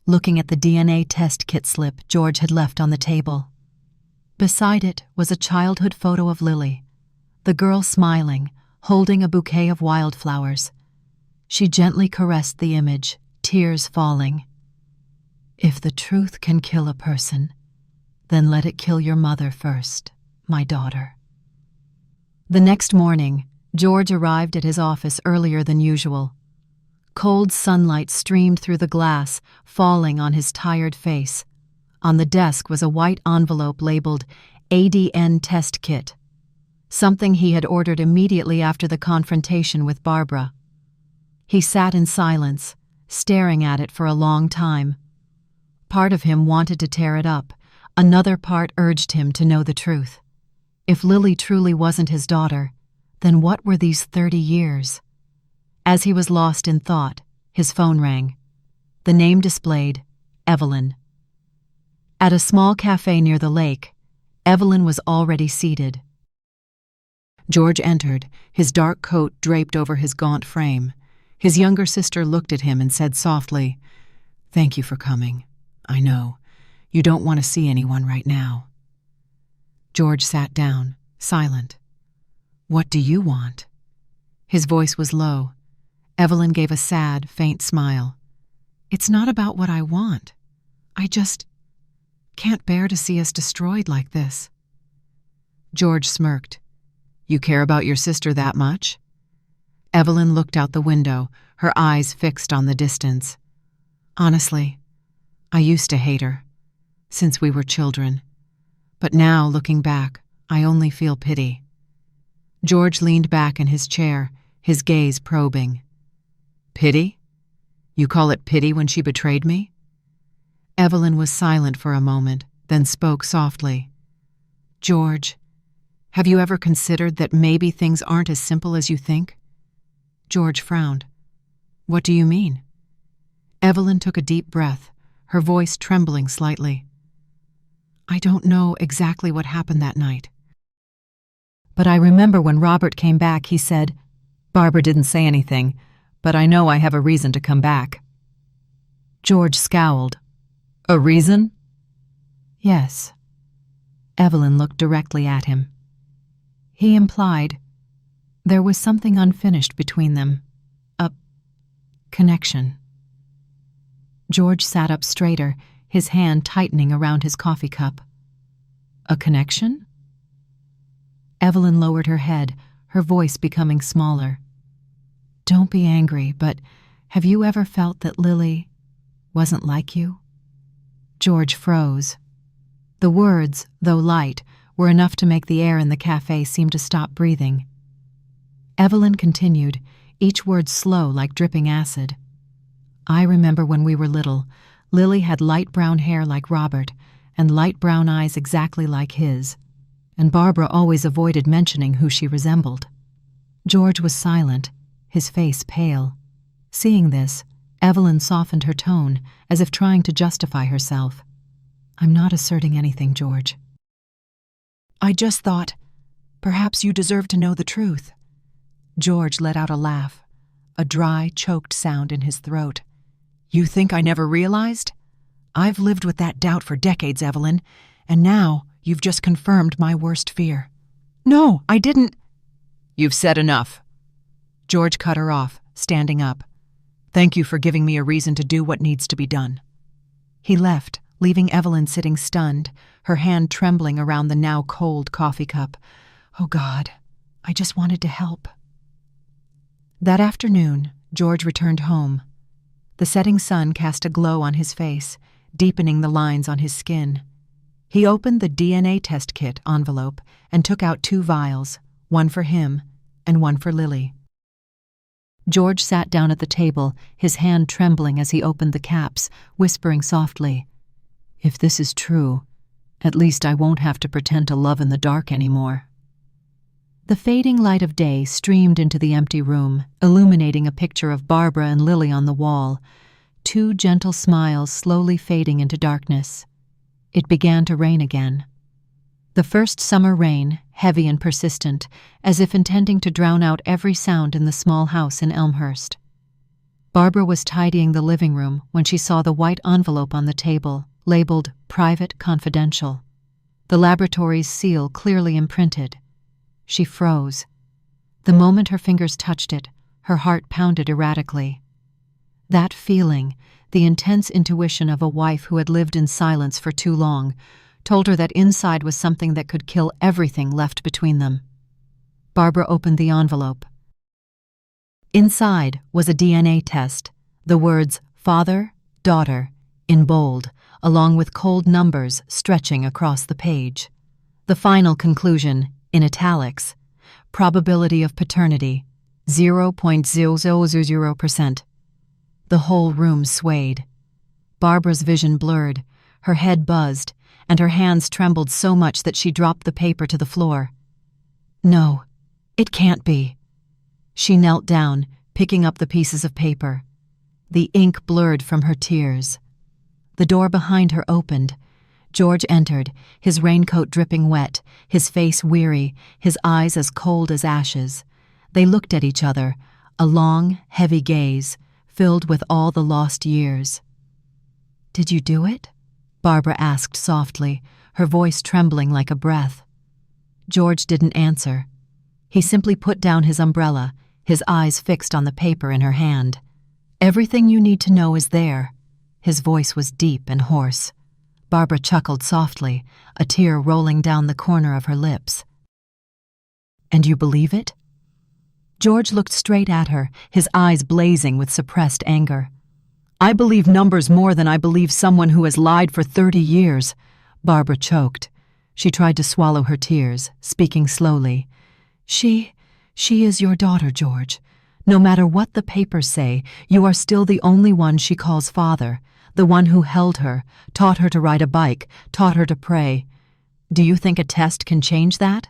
looking at the DNA test kit slip George had left on the table. Beside it was a childhood photo of Lily, the girl smiling, holding a bouquet of wildflowers. She gently caressed the image, tears falling. If the truth can kill a person, then let it kill your mother first, my daughter. The next morning, George arrived at his office earlier than usual. Cold sunlight streamed through the glass, falling on his tired face. On the desk was a white envelope labeled ADN Test Kit, something he had ordered immediately after the confrontation with Barbara. He sat in silence, staring at it for a long time. Part of him wanted to tear it up. Another part urged him to know the truth. If Lily truly wasn't his daughter, then what were these 30 years? As he was lost in thought, his phone rang. The name displayed, Evelyn. At a small cafe near the lake, Evelyn was already seated. George entered, his dark coat draped over his gaunt frame. His younger sister looked at him and said softly, "Thank you for coming. I know. You don't want to see anyone right now." George sat down, silent. "What do you want?" His voice was low. Evelyn gave a sad, faint smile. "It's not about what I want. I just can't bear to see us destroyed like this." George smirked. "You care about your sister that much?" Evelyn looked out the window, her eyes fixed on the distance. "Honestly, I used to hate her, since we were children. But now, looking back, I only feel pity." George leaned back in his chair, his gaze probing. "Pity? You call it pity when she betrayed me?" Evelyn was silent for a moment, then spoke softly. "George, have you ever considered that maybe things aren't as simple as you think?" George frowned. "What do you mean?" Evelyn took a deep breath, her voice trembling slightly. "I don't know exactly what happened that night. But I remember when Robert came back, he said, 'Barbara didn't say anything, but I know I have a reason to come back.'" George scowled. "A reason?" "Yes." Evelyn looked directly at him. He implied there was something unfinished between them, a connection. George sat up straighter, his hand tightening around his coffee cup. "A connection?" Evelyn lowered her head, her voice becoming smaller. "Don't be angry, but have you ever felt that Lily wasn't like you?" George froze. The words, though light, were enough to make the air in the cafe seem to stop breathing. Evelyn continued, each word slow like dripping acid. "I remember when we were little, Lily had light brown hair like Robert and light brown eyes exactly like his, and Barbara always avoided mentioning who she resembled." George was silent, his face pale. Seeing this, Evelyn softened her tone, as if trying to justify herself. "I'm not asserting anything, George. I just thought, perhaps you deserve to know the truth." George let out a laugh, a dry, choked sound in his throat. "You think I never realized? I've lived with that doubt for decades, Evelyn, and now you've just confirmed my worst fear." "No, I didn't." "You've said enough." George cut her off, standing up. "Thank you for giving me a reason to do what needs to be done." He left, leaving Evelyn sitting stunned, her hand trembling around the now cold coffee cup. Oh God, I just wanted to help. That afternoon, George returned home. The setting sun cast a glow on his face, deepening the lines on his skin. He opened the DNA test kit envelope and took out 2 vials, one for him and one for Lily. George sat down at the table, his hand trembling as he opened the caps, whispering softly, "If this is true, at least I won't have to pretend to love in the dark anymore." The fading light of day streamed into the empty room, illuminating a picture of Barbara and Lily on the wall, two gentle smiles slowly fading into darkness. It began to rain again. The first summer rain, heavy and persistent, as if intending to drown out every sound in the small house in Elmhurst. Barbara was tidying the living room when she saw the white envelope on the table, labeled Private Confidential. The laboratory's seal clearly imprinted. She froze. The moment her fingers touched it, her heart pounded erratically. That feeling, the intense intuition of a wife who had lived in silence for too long, told her that inside was something that could kill everything left between them. Barbara opened the envelope. Inside was a DNA test, the words father, daughter, in bold, along with cold numbers stretching across the page. The final conclusion, in italics, probability of paternity, 0.0000%. The whole room swayed. Barbara's vision blurred, her head buzzed, and her hands trembled so much that she dropped the paper to the floor. No, it can't be. She knelt down, picking up the pieces of paper. The ink blurred from her tears. The door behind her opened. George entered, his raincoat dripping wet, his face weary, his eyes as cold as ashes. They looked at each other, a long, heavy gaze, filled with all the lost years. "Did you do it?" Barbara asked softly, her voice trembling like a breath. George didn't answer. He simply put down his umbrella, his eyes fixed on the paper in her hand. "Everything you need to know is there." His voice was deep and hoarse. Barbara chuckled softly, a tear rolling down the corner of her lips. "And you believe it?" George looked straight at her, his eyes blazing with suppressed anger. "I believe numbers more than I believe someone who has lied for 30 years. Barbara choked. She tried to swallow her tears, speaking slowly. She is your daughter, George. No matter what the papers say, you are still the only one she calls father, the one who held her, taught her to ride a bike, taught her to pray. Do you think a test can change that?"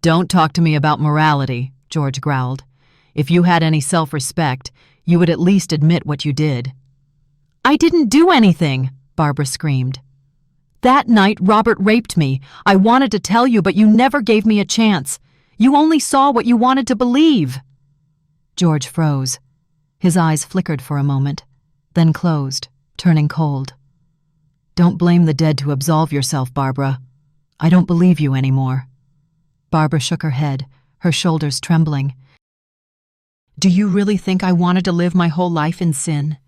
"Don't talk to me about morality," George growled. "If you had any self-respect, you would at least admit what you did." "I didn't do anything," Barbara screamed. "That night, Robert raped me. I wanted to tell you, but you never gave me a chance. You only saw what you wanted to believe." George froze. His eyes flickered for a moment, then closed, turning cold. "Don't blame the dead to absolve yourself, Barbara. I don't believe you anymore." Barbara shook her head, her shoulders trembling. "Do you really think I wanted to live my whole life in sin?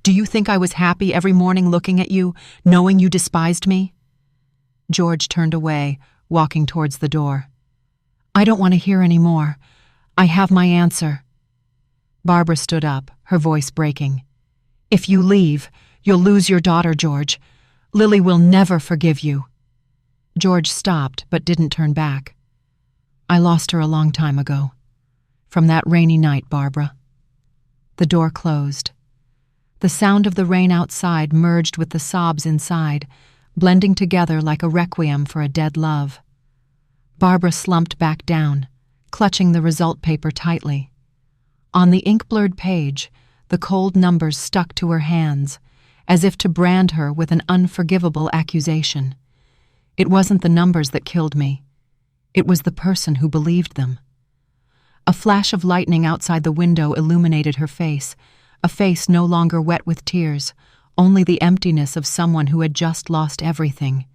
Do you think I was happy every morning looking at you, knowing you despised me?" George turned away, walking towards the door. "I don't want to hear any more. I have my answer." Barbara stood up, her voice breaking. "If you leave, you'll lose your daughter, George. Lily will never forgive you." George stopped but didn't turn back. "I lost her a long time ago. From that rainy night, Barbara." The door closed. The sound of the rain outside merged with the sobs inside, blending together like a requiem for a dead love. Barbara slumped back down, clutching the result paper tightly. On the ink-blurred page, the cold numbers stuck to her hands, as if to brand her with an unforgivable accusation. It wasn't the numbers that killed me. It was the person who believed them. A flash of lightning outside the window illuminated her face, a face no longer wet with tears, only the emptiness of someone who had just lost everything.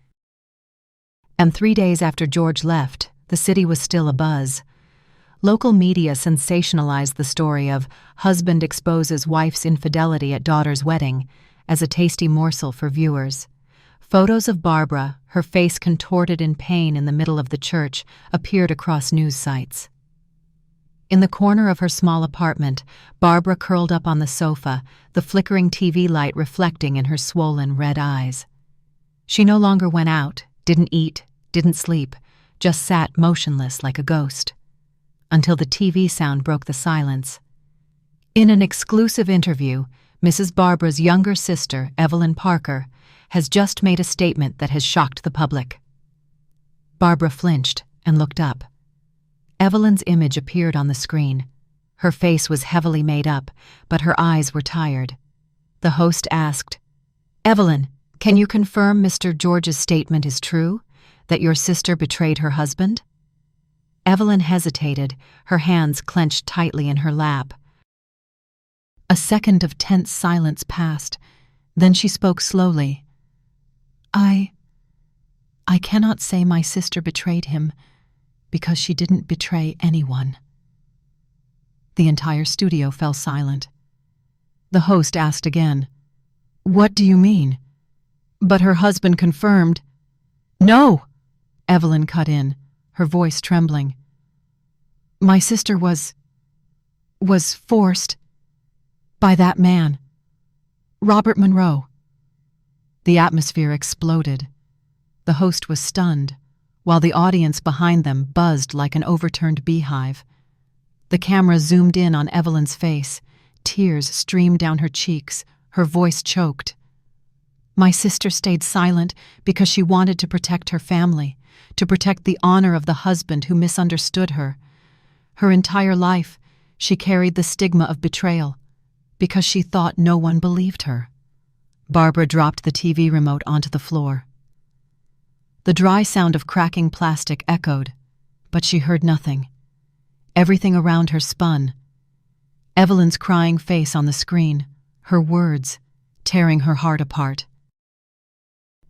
And 3 days after George left, the city was still abuzz. Local media sensationalized the story of husband exposes wife's infidelity at daughter's wedding as a tasty morsel for viewers. Photos of Barbara, her face contorted in pain in the middle of the church, appeared across news sites. In the corner of her small apartment, Barbara curled up on the sofa, the flickering TV light reflecting in her swollen red eyes. She no longer went out, didn't eat, didn't sleep, just sat motionless like a ghost. Until the TV sound broke the silence. In an exclusive interview, Mrs. Barbara's younger sister, Evelyn Parker, has just made a statement that has shocked the public. Barbara flinched and looked up. Evelyn's image appeared on the screen. Her face was heavily made up, but her eyes were tired. The host asked, "Evelyn, can you confirm Mr. George's statement is true, that your sister betrayed her husband?" Evelyn hesitated, her hands clenched tightly in her lap. A second of tense silence passed. Then she spoke slowly. I cannot say my sister betrayed him, because she didn't betray anyone." The entire studio fell silent. The host asked again, "What do you mean?" But her husband confirmed. "No!" Evelyn cut in, her voice trembling. "My sister was forced by that man, Robert Monroe." The atmosphere exploded. The host was stunned, while the audience behind them buzzed like an overturned beehive. The camera zoomed in on Evelyn's face. Tears streamed down her cheeks, her voice choked. "My sister stayed silent because she wanted to protect her family, to protect the honor of the husband who misunderstood her. Her entire life, she carried the stigma of betrayal, because she thought no one believed her." Barbara dropped the TV remote onto the floor. The dry sound of cracking plastic echoed, but she heard nothing. Everything around her spun. Evelyn's crying face on the screen, her words tearing her heart apart.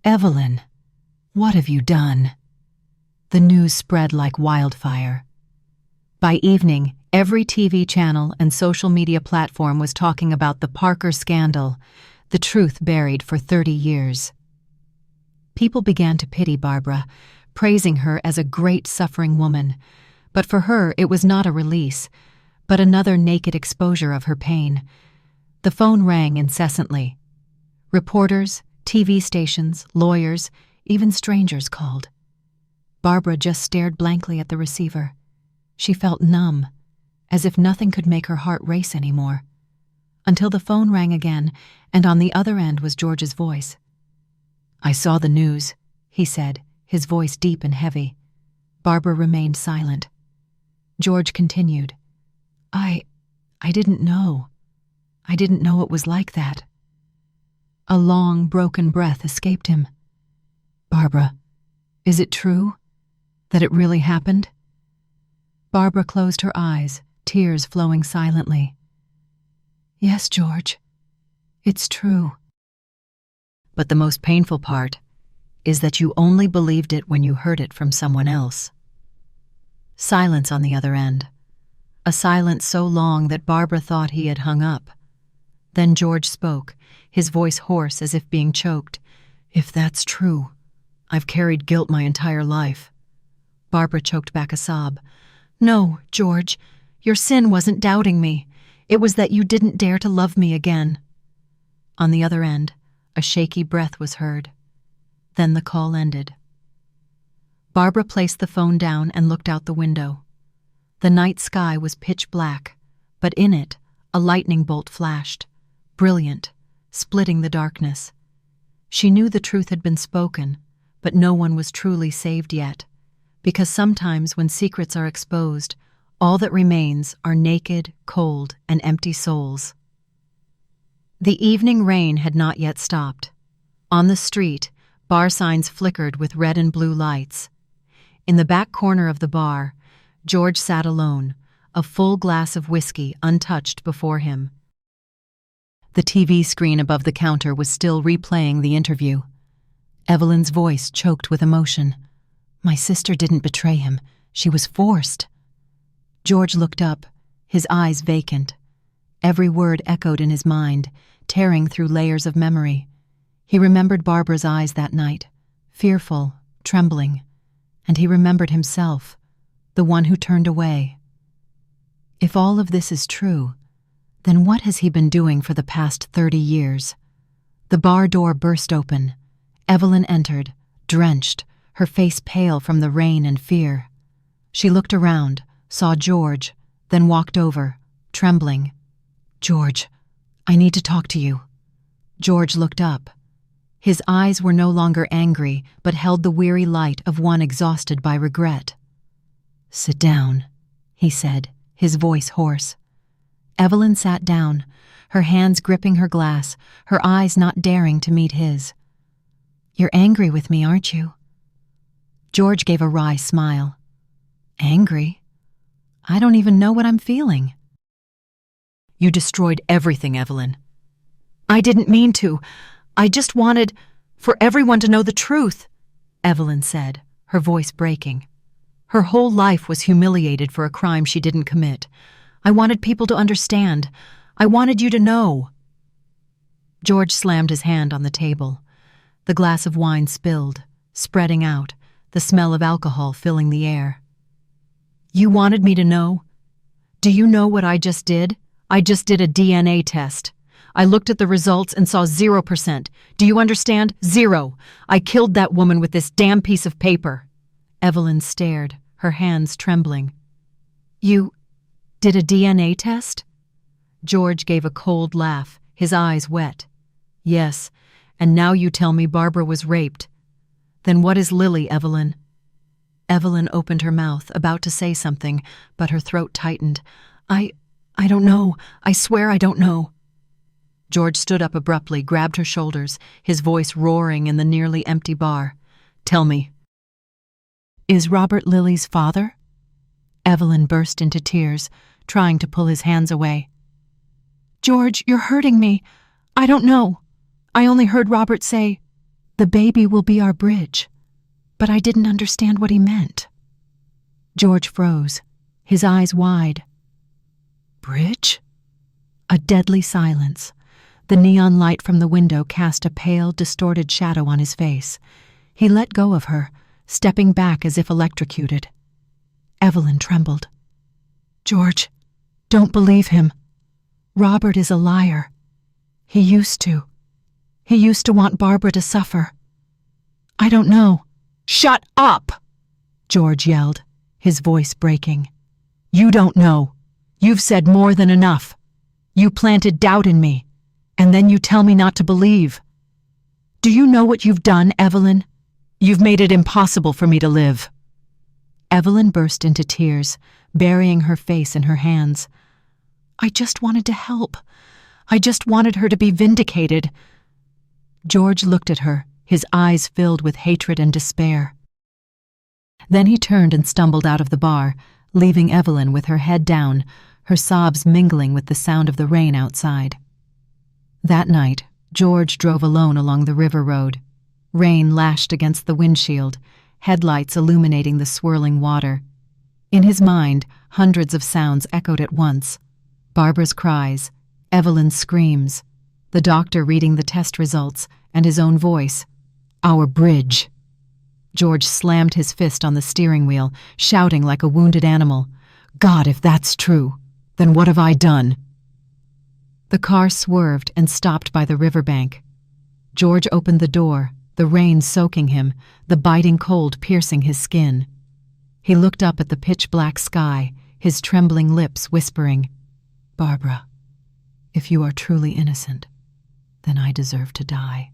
"Evelyn, what have you done?" The news spread like wildfire. By evening, every TV channel and social media platform was talking about the Parker scandal, the truth buried for 30 years. People began to pity Barbara, praising her as a great suffering woman, but for her it was not a release, but another naked exposure of her pain. The phone rang incessantly. Reporters, TV stations, lawyers, even strangers called. Barbara just stared blankly at the receiver. She felt numb, as if nothing could make her heart race anymore. Until the phone rang again, and on the other end was George's voice. "I saw the news," he said, his voice deep and heavy. Barbara remained silent. George continued, I didn't know. I didn't know it was like that." A long, broken breath escaped him. "Barbara, is it true? That it really happened?" Barbara closed her eyes, tears flowing silently. "Yes, George. It's true." "But the most painful part is that you only believed it when you heard it from someone else." Silence on the other end. A silence so long that Barbara thought he had hung up. Then George spoke, his voice hoarse as if being choked. "If that's true, I've carried guilt my entire life." Barbara choked back a sob. "No, George, your sin wasn't doubting me. It was that you didn't dare to love me again." On the other end, a shaky breath was heard. Then the call ended. Barbara placed the phone down and looked out the window. The night sky was pitch black, but in it, a lightning bolt flashed, brilliant, splitting the darkness. She knew the truth had been spoken, but no one was truly saved yet, because sometimes when secrets are exposed, all that remains are naked, cold, and empty souls. The evening rain had not yet stopped. On the street, bar signs flickered with red and blue lights. In the back corner of the bar, George sat alone, a full glass of whiskey untouched before him. The TV screen above the counter was still replaying the interview. Evelyn's voice choked with emotion. "My sister didn't betray him. She was forced." George looked up, his eyes vacant. Every word echoed in his mind, tearing through layers of memory. He remembered Barbara's eyes that night, fearful, trembling, and he remembered himself, the one who turned away. If all of this is true, then what has he been doing for the past 30 years? The bar door burst open. Evelyn entered, drenched, her face pale from the rain and fear. She looked around, saw George, then walked over, trembling. "George, I need to talk to you." George looked up. His eyes were no longer angry, but held the weary light of one exhausted by regret. "Sit down," he said, his voice hoarse. Evelyn sat down, her hands gripping her glass, her eyes not daring to meet his. "You're angry with me, aren't you?" George gave a wry smile. "Angry? I don't even know what I'm feeling." "You destroyed everything, Evelyn." "I didn't mean to. I just wanted for everyone to know the truth," Evelyn said, her voice breaking. Her whole life was humiliated for a crime she didn't commit. "I wanted people to understand. I wanted you to know." George slammed his hand on the table. The glass of wine spilled, spreading out, the smell of alcohol filling the air. "You wanted me to know? Do you know what I just did? I just did a DNA test. I looked at the results and saw 0%. Do you understand? 0. I killed that woman with this damn piece of paper." Evelyn stared, her hands trembling. "You did a DNA test?" George gave a cold laugh, his eyes wet. "Yes, and now you tell me Barbara was raped. Then what is Lily, Evelyn?" Evelyn opened her mouth, about to say something, but her throat tightened. I don't know. I swear I don't know." George stood up abruptly, grabbed her shoulders, his voice roaring in the nearly empty bar. "Tell me." "Is Robert Lily's father?" Evelyn burst into tears, trying to pull his hands away. "George, you're hurting me. I don't know. I only heard Robert say, 'The baby will be our bridge.' But I didn't understand what he meant." George froze, his eyes wide. "Bridge?" A deadly silence. The neon light from the window cast a pale, distorted shadow on his face. He let go of her, stepping back as if electrocuted. Evelyn trembled. "George, don't believe him. Robert is a liar. He used to. He used to want Barbara to suffer. I don't know." "Shut up!" George yelled, his voice breaking. "You don't know. You've said more than enough. You planted doubt in me, and then you tell me not to believe. Do you know what you've done, Evelyn? You've made it impossible for me to live." Evelyn burst into tears, burying her face in her hands. "I just wanted to help. I just wanted her to be vindicated." George looked at her, his eyes filled with hatred and despair. Then he turned and stumbled out of the bar, leaving Evelyn with her head down, her sobs mingling with the sound of the rain outside. That night, George drove alone along the river road. Rain lashed against the windshield, headlights illuminating the swirling water. In his mind, hundreds of sounds echoed at once. Barbara's cries, Evelyn's screams, the doctor reading the test results, and his own voice. "Our bridge." George slammed his fist on the steering wheel, shouting like a wounded animal. "God, if that's true, then what have I done?" The car swerved and stopped by the riverbank. George opened the door, the rain soaking him, the biting cold piercing his skin. He looked up at the pitch-black sky, his trembling lips whispering, "Barbara, if you are truly innocent, then I deserve to die."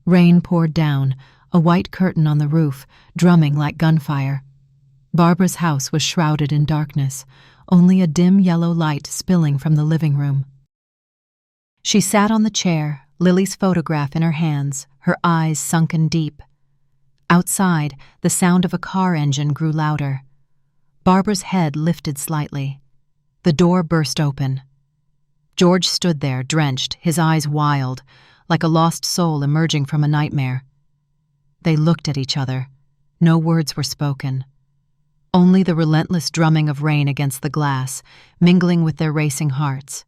Rain poured down, a white curtain on the roof, drumming like gunfire. Barbara's house was shrouded in darkness, only a dim yellow light spilling from the living room. She sat on the chair, Lily's photograph in her hands, her eyes sunken deep. Outside, the sound of a car engine grew louder. Barbara's head lifted slightly. The door burst open. George stood there, drenched, his eyes wild, like a lost soul emerging from a nightmare. They looked at each other. No words were spoken. Only the relentless drumming of rain against the glass, mingling with their racing hearts.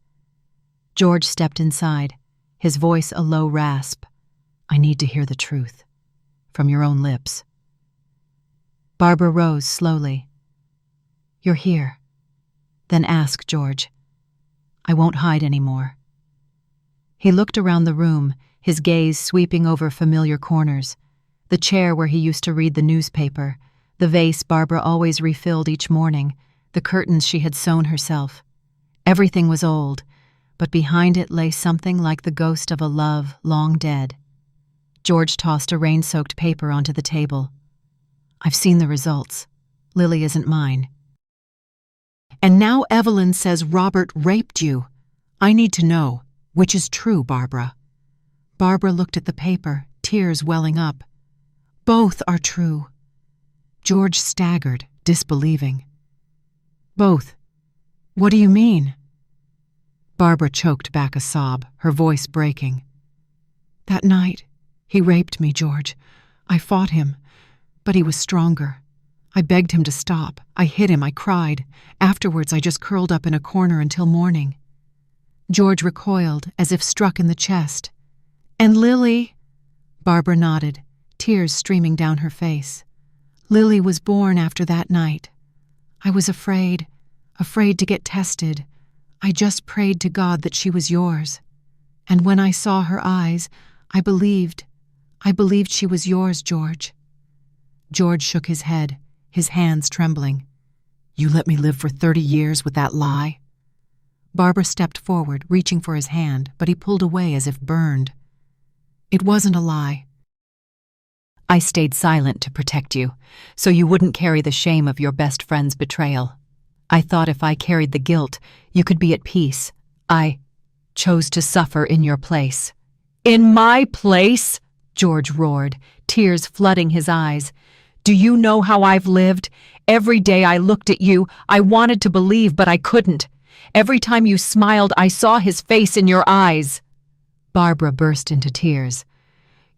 George stepped inside, his voice a low rasp. "I need to hear the truth. From your own lips." Barbara rose slowly. "You're here." "Then ask, George. I won't hide anymore." He looked around the room, his gaze sweeping over familiar corners. The chair where he used to read the newspaper, the vase Barbara always refilled each morning, the curtains she had sewn herself. Everything was old, but behind it lay something like the ghost of a love long dead. George tossed a rain-soaked paper onto the table. "I've seen the results. Lily isn't mine. And now Evelyn says Robert raped you. I need to know, which is true, Barbara. Barbara looked at the paper, tears welling up. Both are true. George staggered, disbelieving. Both? What do you mean? Barbara choked back a sob, her voice breaking. That night, he raped me, George. I fought him, but he was stronger. I begged him to stop. I hit him, I cried. Afterwards, I just curled up in a corner until morning. George recoiled, as if struck in the chest. And Lily? Barbara nodded, tears streaming down her face. Lily was born after that night. I was afraid to get tested. I just prayed to God that she was yours. And when I saw her eyes, I believed she was yours, George. George shook his head, his hands trembling. You let me live for 30 years with that lie? Barbara stepped forward, reaching for his hand, but he pulled away as if burned. It wasn't a lie. I stayed silent to protect you, so you wouldn't carry the shame of your best friend's betrayal. I thought if I carried the guilt, you could be at peace. I chose to suffer in your place. In my place? George roared, tears flooding his eyes. Do you know how I've lived? Every day I looked at you, I wanted to believe, but I couldn't. Every time you smiled, I saw his face in your eyes. Barbara burst into tears.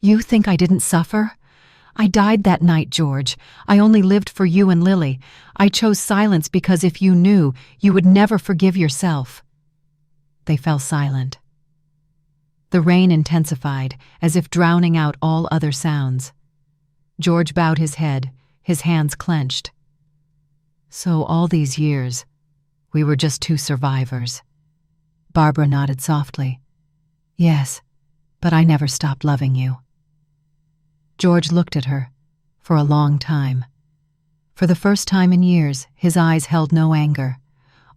You think I didn't suffer? I died that night, George. I only lived for you and Lily. I chose silence because if you knew, you would never forgive yourself. They fell silent. The rain intensified, as if drowning out all other sounds. George bowed his head, his hands clenched. So all these years, we were just two survivors. Barbara nodded softly. Yes, but I never stopped loving you. George looked at her for a long time. For the first time in years, his eyes held no anger,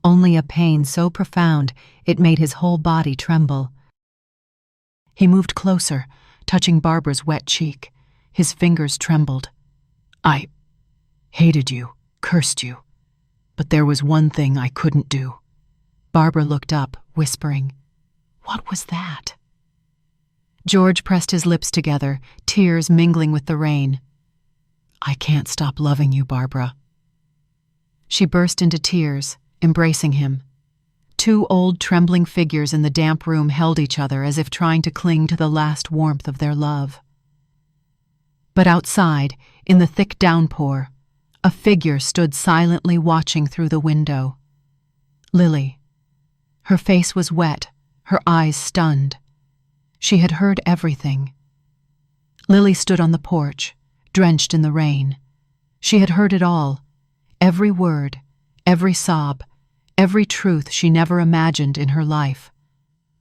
only a pain so profound it made his whole body tremble. He moved closer, touching Barbara's wet cheek. His fingers trembled. I hated you, cursed you, but there was one thing I couldn't do. Barbara looked up, whispering, What was that? George pressed his lips together, tears mingling with the rain. I can't stop loving you, Barbara. She burst into tears, embracing him. Two old, trembling figures in the damp room held each other as if trying to cling to the last warmth of their love. But outside, in the thick downpour, a figure stood silently watching through the window. Lily. Her face was wet, her eyes stunned. She had heard everything. Lily stood on the porch, drenched in the rain. She had heard it all, every word, every sob, every truth she never imagined in her life.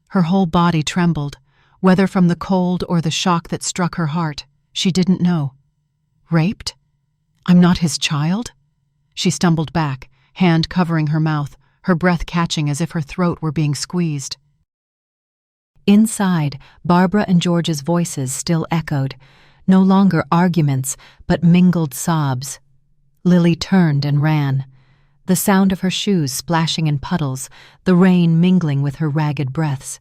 Her whole body trembled, whether from the cold or the shock that struck her heart, she didn't know. Raped? I'm not his child? She stumbled back, hand covering her mouth, her breath catching as if her throat were being squeezed. Inside, Barbara and George's voices still echoed, no longer arguments, but mingled sobs. Lily turned and ran, the sound of her shoes splashing in puddles, the rain mingling with her ragged breaths.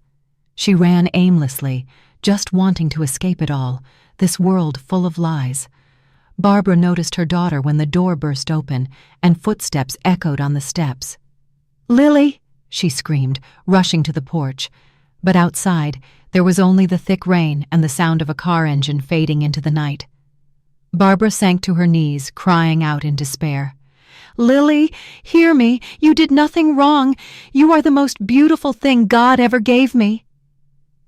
She ran aimlessly, just wanting to escape it all, this world full of lies. Barbara noticed her daughter when the door burst open and footsteps echoed on the steps. Lily! She screamed, rushing to the porch. But outside, there was only the thick rain and the sound of a car engine fading into the night. Barbara sank to her knees, crying out in despair. Lily, hear me. You did nothing wrong. You are the most beautiful thing God ever gave me.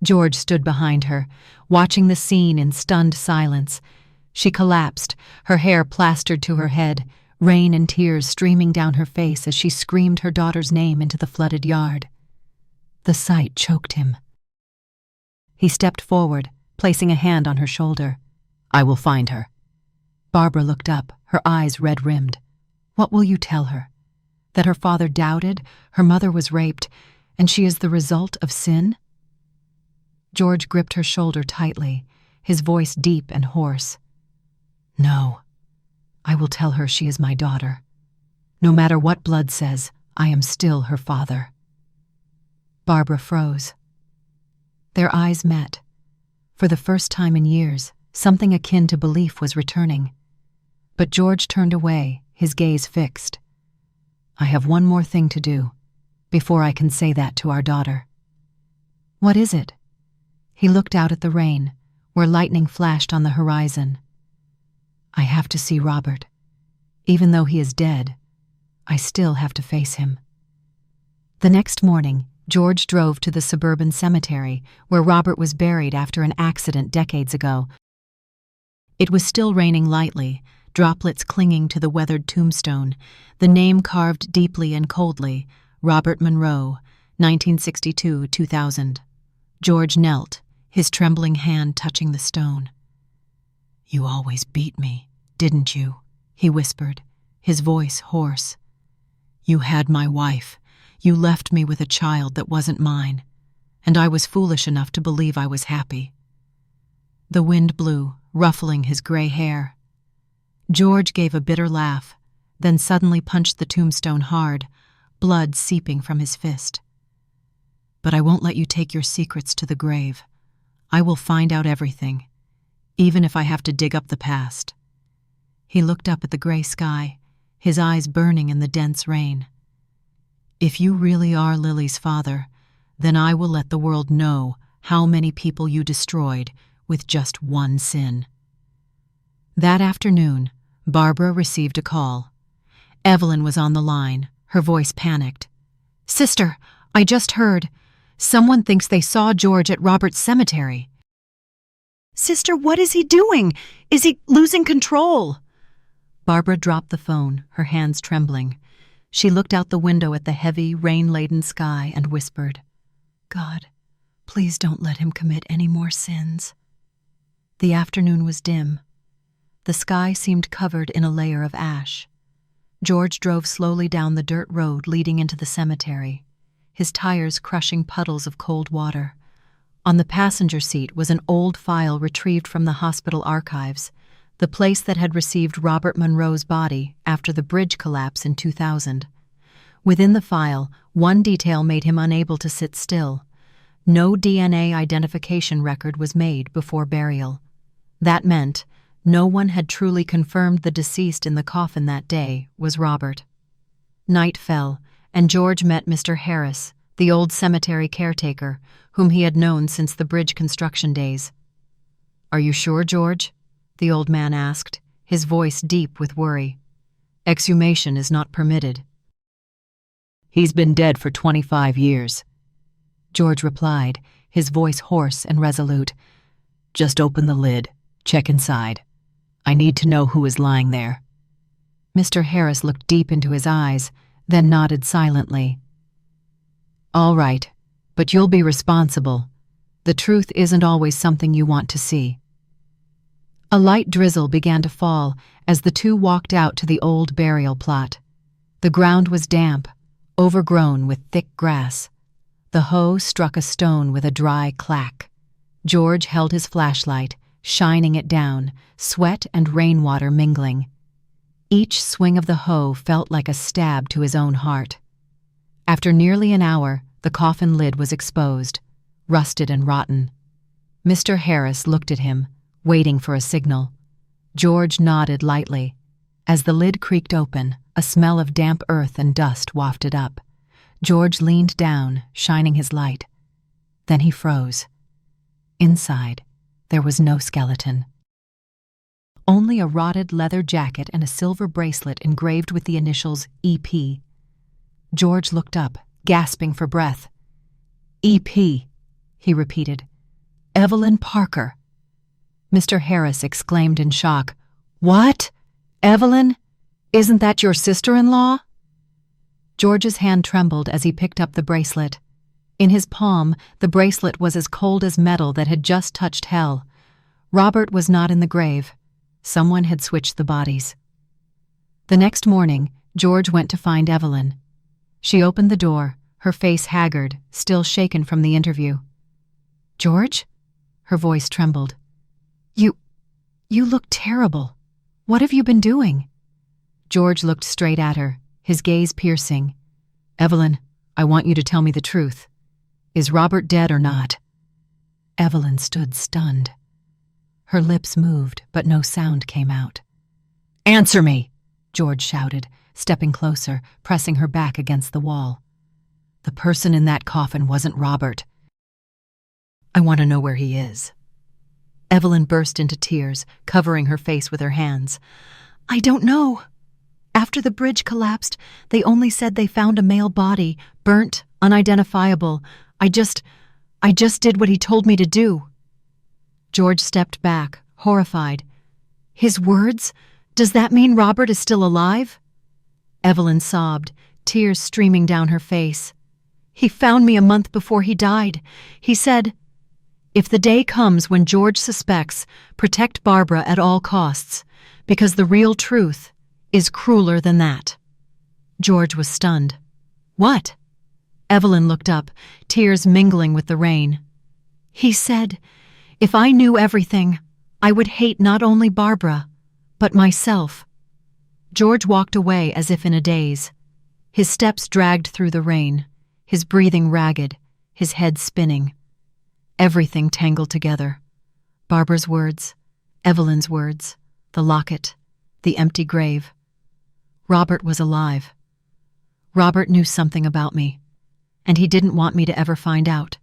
George stood behind her, watching the scene in stunned silence. She collapsed, her hair plastered to her head, rain and tears streaming down her face as she screamed her daughter's name into the flooded yard. The sight choked him. He stepped forward, placing a hand on her shoulder. I will find her. Barbara looked up, her eyes red-rimmed. What will you tell her? That her father doubted, her mother was raped, and she is the result of sin? George gripped her shoulder tightly, his voice deep and hoarse. No, I will tell her she is my daughter. No matter what blood says, I am still her father." Barbara froze. Their eyes met. For the first time in years, something akin to belief was returning. But George turned away, his gaze fixed. "I have one more thing to do, before I can say that to our daughter." "What is it?" He looked out at the rain, where lightning flashed on the horizon. "I have to see Robert. Even though he is dead, I still have to face him." The next morning, George drove to the suburban cemetery where Robert was buried after an accident decades ago. It was still raining lightly, droplets clinging to the weathered tombstone, the name carved deeply and coldly, Robert Monroe, 1962-2000. George knelt, his trembling hand touching the stone. "You always beat me, didn't you?" he whispered, his voice hoarse. "You had my wife. You left me with a child that wasn't mine, and I was foolish enough to believe I was happy." The wind blew, ruffling his gray hair. George gave a bitter laugh, then suddenly punched the tombstone hard, blood seeping from his fist. "But I won't let you take your secrets to the grave. I will find out everything, even if I have to dig up the past." He looked up at the gray sky, his eyes burning in the dense rain. "If you really are Lily's father, then I will let the world know how many people you destroyed with just one sin." That afternoon, Barbara received a call. Evelyn was on the line, her voice panicked. "Sister, I just heard. Someone thinks they saw George at Robert's cemetery." "Sister, what is he doing? Is he losing control?" Barbara dropped the phone, her hands trembling. She looked out the window at the heavy, rain-laden sky and whispered, "God, please don't let him commit any more sins." The afternoon was dim. The sky seemed covered in a layer of ash. George drove slowly down the dirt road leading into the cemetery, his tires crushing puddles of cold water. On the passenger seat was an old file retrieved from the hospital archives, the place that had received Robert Monroe's body after the bridge collapse in 2000. Within the file, one detail made him unable to sit still. No DNA identification record was made before burial. That meant no one had truly confirmed the deceased in the coffin that day was Robert. Night fell, and George met Mr. Harris, the old cemetery caretaker, whom he had known since the bridge construction days. "Are you sure, George?" the old man asked, his voice deep with worry. "Exhumation is not permitted." "He's been dead for 25 years," George replied, his voice hoarse and resolute. "Just open the lid, check inside. I need to know who is lying there." Mr. Harris looked deep into his eyes, then nodded silently. "All right, but you'll be responsible. The truth isn't always something you want to see." A light drizzle began to fall as the two walked out to the old burial plot. The ground was damp, overgrown with thick grass. The hoe struck a stone with a dry clack. George held his flashlight, shining it down, sweat and rainwater mingling. Each swing of the hoe felt like a stab to his own heart. After nearly an hour, the coffin lid was exposed, rusted and rotten. Mr. Harris looked at him, waiting for a signal. George nodded lightly. As the lid creaked open, a smell of damp earth and dust wafted up. George leaned down, shining his light. Then he froze. Inside, there was no skeleton. Only a rotted leather jacket and a silver bracelet engraved with the initials EP. George looked up, gasping for breath. "EP," he repeated. "Evelyn Parker." Mr. Harris exclaimed in shock. "What? Evelyn? Isn't that your sister-in-law?" George's hand trembled as he picked up the bracelet. In his palm, the bracelet was as cold as metal that had just touched hell. Robert was not in the grave. Someone had switched the bodies. The next morning, George went to find Evelyn. She opened the door, her face haggard, still shaken from the interview. "George?" Her voice trembled. You look terrible. What have you been doing?" George looked straight at her, his gaze piercing. Evelyn, I want you to tell me the truth. Is Robert dead or not?" Evelyn stood stunned. Her lips moved, but no sound came out. "Answer me!" George shouted, stepping closer, pressing her back against the wall. "The person in that coffin wasn't Robert. I want to know where he is." Evelyn burst into tears, covering her face with her hands. "I don't know. After the bridge collapsed, they only said they found a male body, burnt, unidentifiable. I just did what he told me to do." George stepped back, horrified. "His words? Does that mean Robert is still alive?" Evelyn sobbed, tears streaming down her face. "He found me a month before he died. He said, 'If the day comes when George suspects, protect Barbara at all costs, because the real truth is crueler than that.'" George was stunned. "What?" Evelyn looked up, tears mingling with the rain. "He said, if I knew everything, I would hate not only Barbara, but myself." George walked away as if in a daze. His steps dragged through the rain, his breathing ragged, his head spinning. Everything tangled together. Barbara's words, Evelyn's words, the locket, the empty grave. Robert was alive. Robert knew something about me, and he didn't want me to ever find out.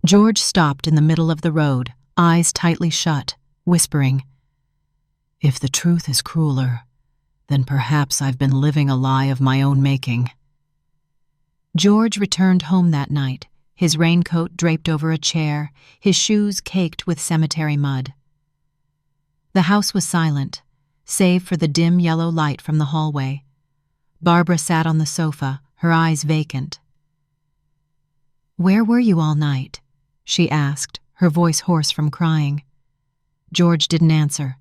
George stopped in the middle of the road, eyes tightly shut, whispering, "If the truth is crueler, then perhaps I've been living a lie of my own making." George returned home that night, his raincoat draped over a chair, his shoes caked with cemetery mud. The house was silent, save for the dim yellow light from the hallway. Barbara sat on the sofa, her eyes vacant. "Where were you all night?" she asked, her voice hoarse from crying. George didn't answer.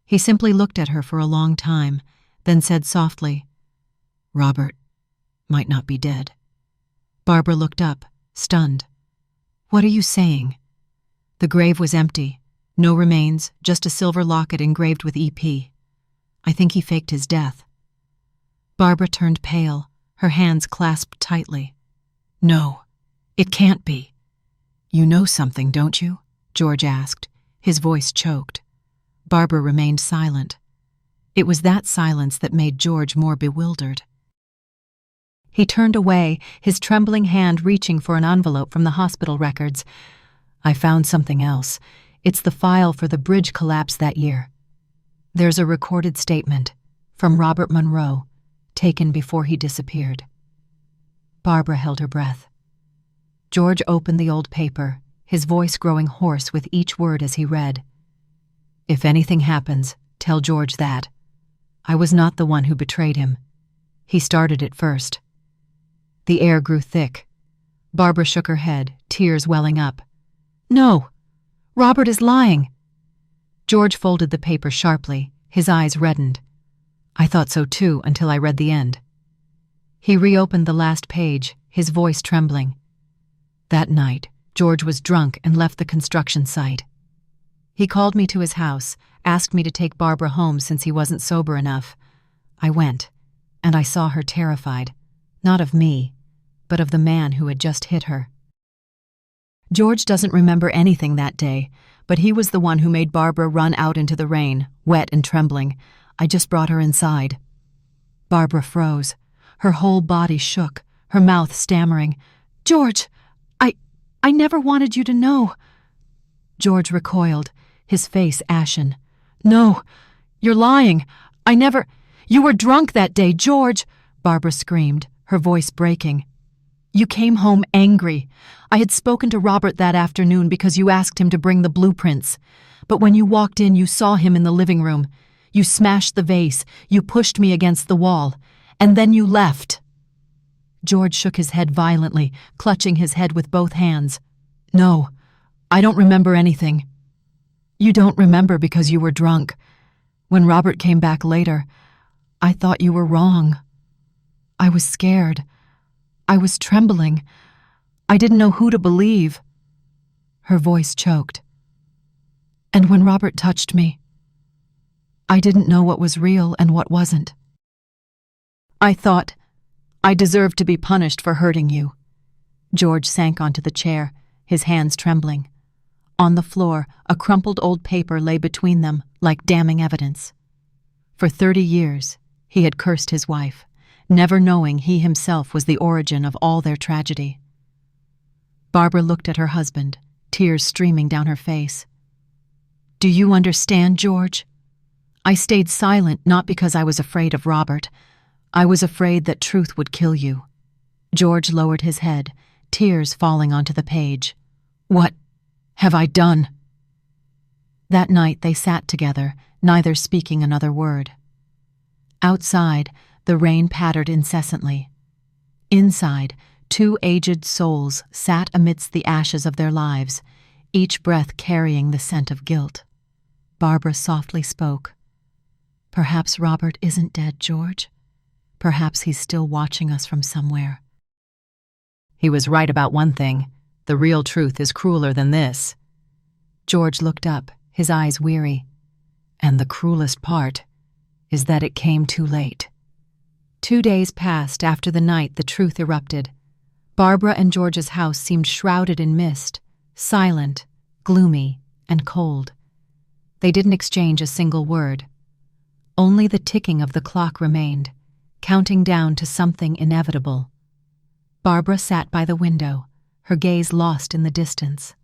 He simply looked at her for a long time, then said softly, "Robert might not be dead." Barbara looked up, stunned. "What are you saying?" The grave was empty. No remains, just a silver locket engraved with EP. "I think he faked his death." Barbara turned pale, her hands clasped tightly. "No, it can't be." "You know something, don't you?" George asked, his voice choked. Barbara remained silent. It was that silence that made George more bewildered. He turned away, his trembling hand reaching for an envelope from the hospital records. "I found something else. It's the file for the bridge collapse that year. There's a recorded statement from Robert Monroe, taken before he disappeared." Barbara held her breath. George opened the old paper, his voice growing hoarse with each word as he read. "If anything happens, tell George that. I was not the one who betrayed him. He started it first." The air grew thick. Barbara shook her head, tears welling up. "No, Robert is lying." George folded the paper sharply, his eyes reddened. "I thought so too until I read the end." He reopened the last page, his voice trembling. "That night, George was drunk and left the construction site. He called me to his house, asked me to take Barbara home since he wasn't sober enough. I went, and I saw her terrified, not of me, but of the man who had just hit her." George doesn't remember anything that day, but he was the one who made Barbara run out into the rain, wet and trembling. I just brought her inside. Barbara froze. Her whole body shook, her mouth stammering. "George, I never wanted you to know." George recoiled, his face ashen. "No, you're lying. You were drunk that day, George," Barbara screamed, her voice breaking. "You came home angry. I had spoken to Robert that afternoon because you asked him to bring the blueprints. But when you walked in, you saw him in the living room. You smashed the vase, you pushed me against the wall, and then you left." George shook his head violently, clutching his head with both hands. "No, I don't remember anything." "You don't remember because you were drunk. When Robert came back later, I thought you were wrong. I was scared. I was trembling. I didn't know who to believe." Her voice choked. "And when Robert touched me, I didn't know what was real and what wasn't. I thought I deserve to be punished for hurting you." George sank onto the chair, his hands trembling. On the floor, a crumpled old paper lay between them like damning evidence. For 30 years, he had cursed his wife, never knowing he himself was the origin of all their tragedy. Barbara looked at her husband, tears streaming down her face. "Do you understand, George? I stayed silent not because I was afraid of Robert. I was afraid that truth would kill you." George lowered his head, tears falling onto the page. "What have I done?" That night they sat together, neither speaking another word. Outside, the rain pattered incessantly. Inside, 2 aged souls sat amidst the ashes of their lives, each breath carrying the scent of guilt. Barbara softly spoke. "Perhaps Robert isn't dead, George. Perhaps he's still watching us from somewhere." "He was right about one thing. The real truth is crueler than this." George looked up, his eyes weary. "And the cruelest part is that it came too late." 2 days passed after the night the truth erupted. Barbara and George's house seemed shrouded in mist, silent, gloomy, and cold. They didn't exchange a single word. Only the ticking of the clock remained, counting down to something inevitable. Barbara sat by the window, her gaze lost in the distance.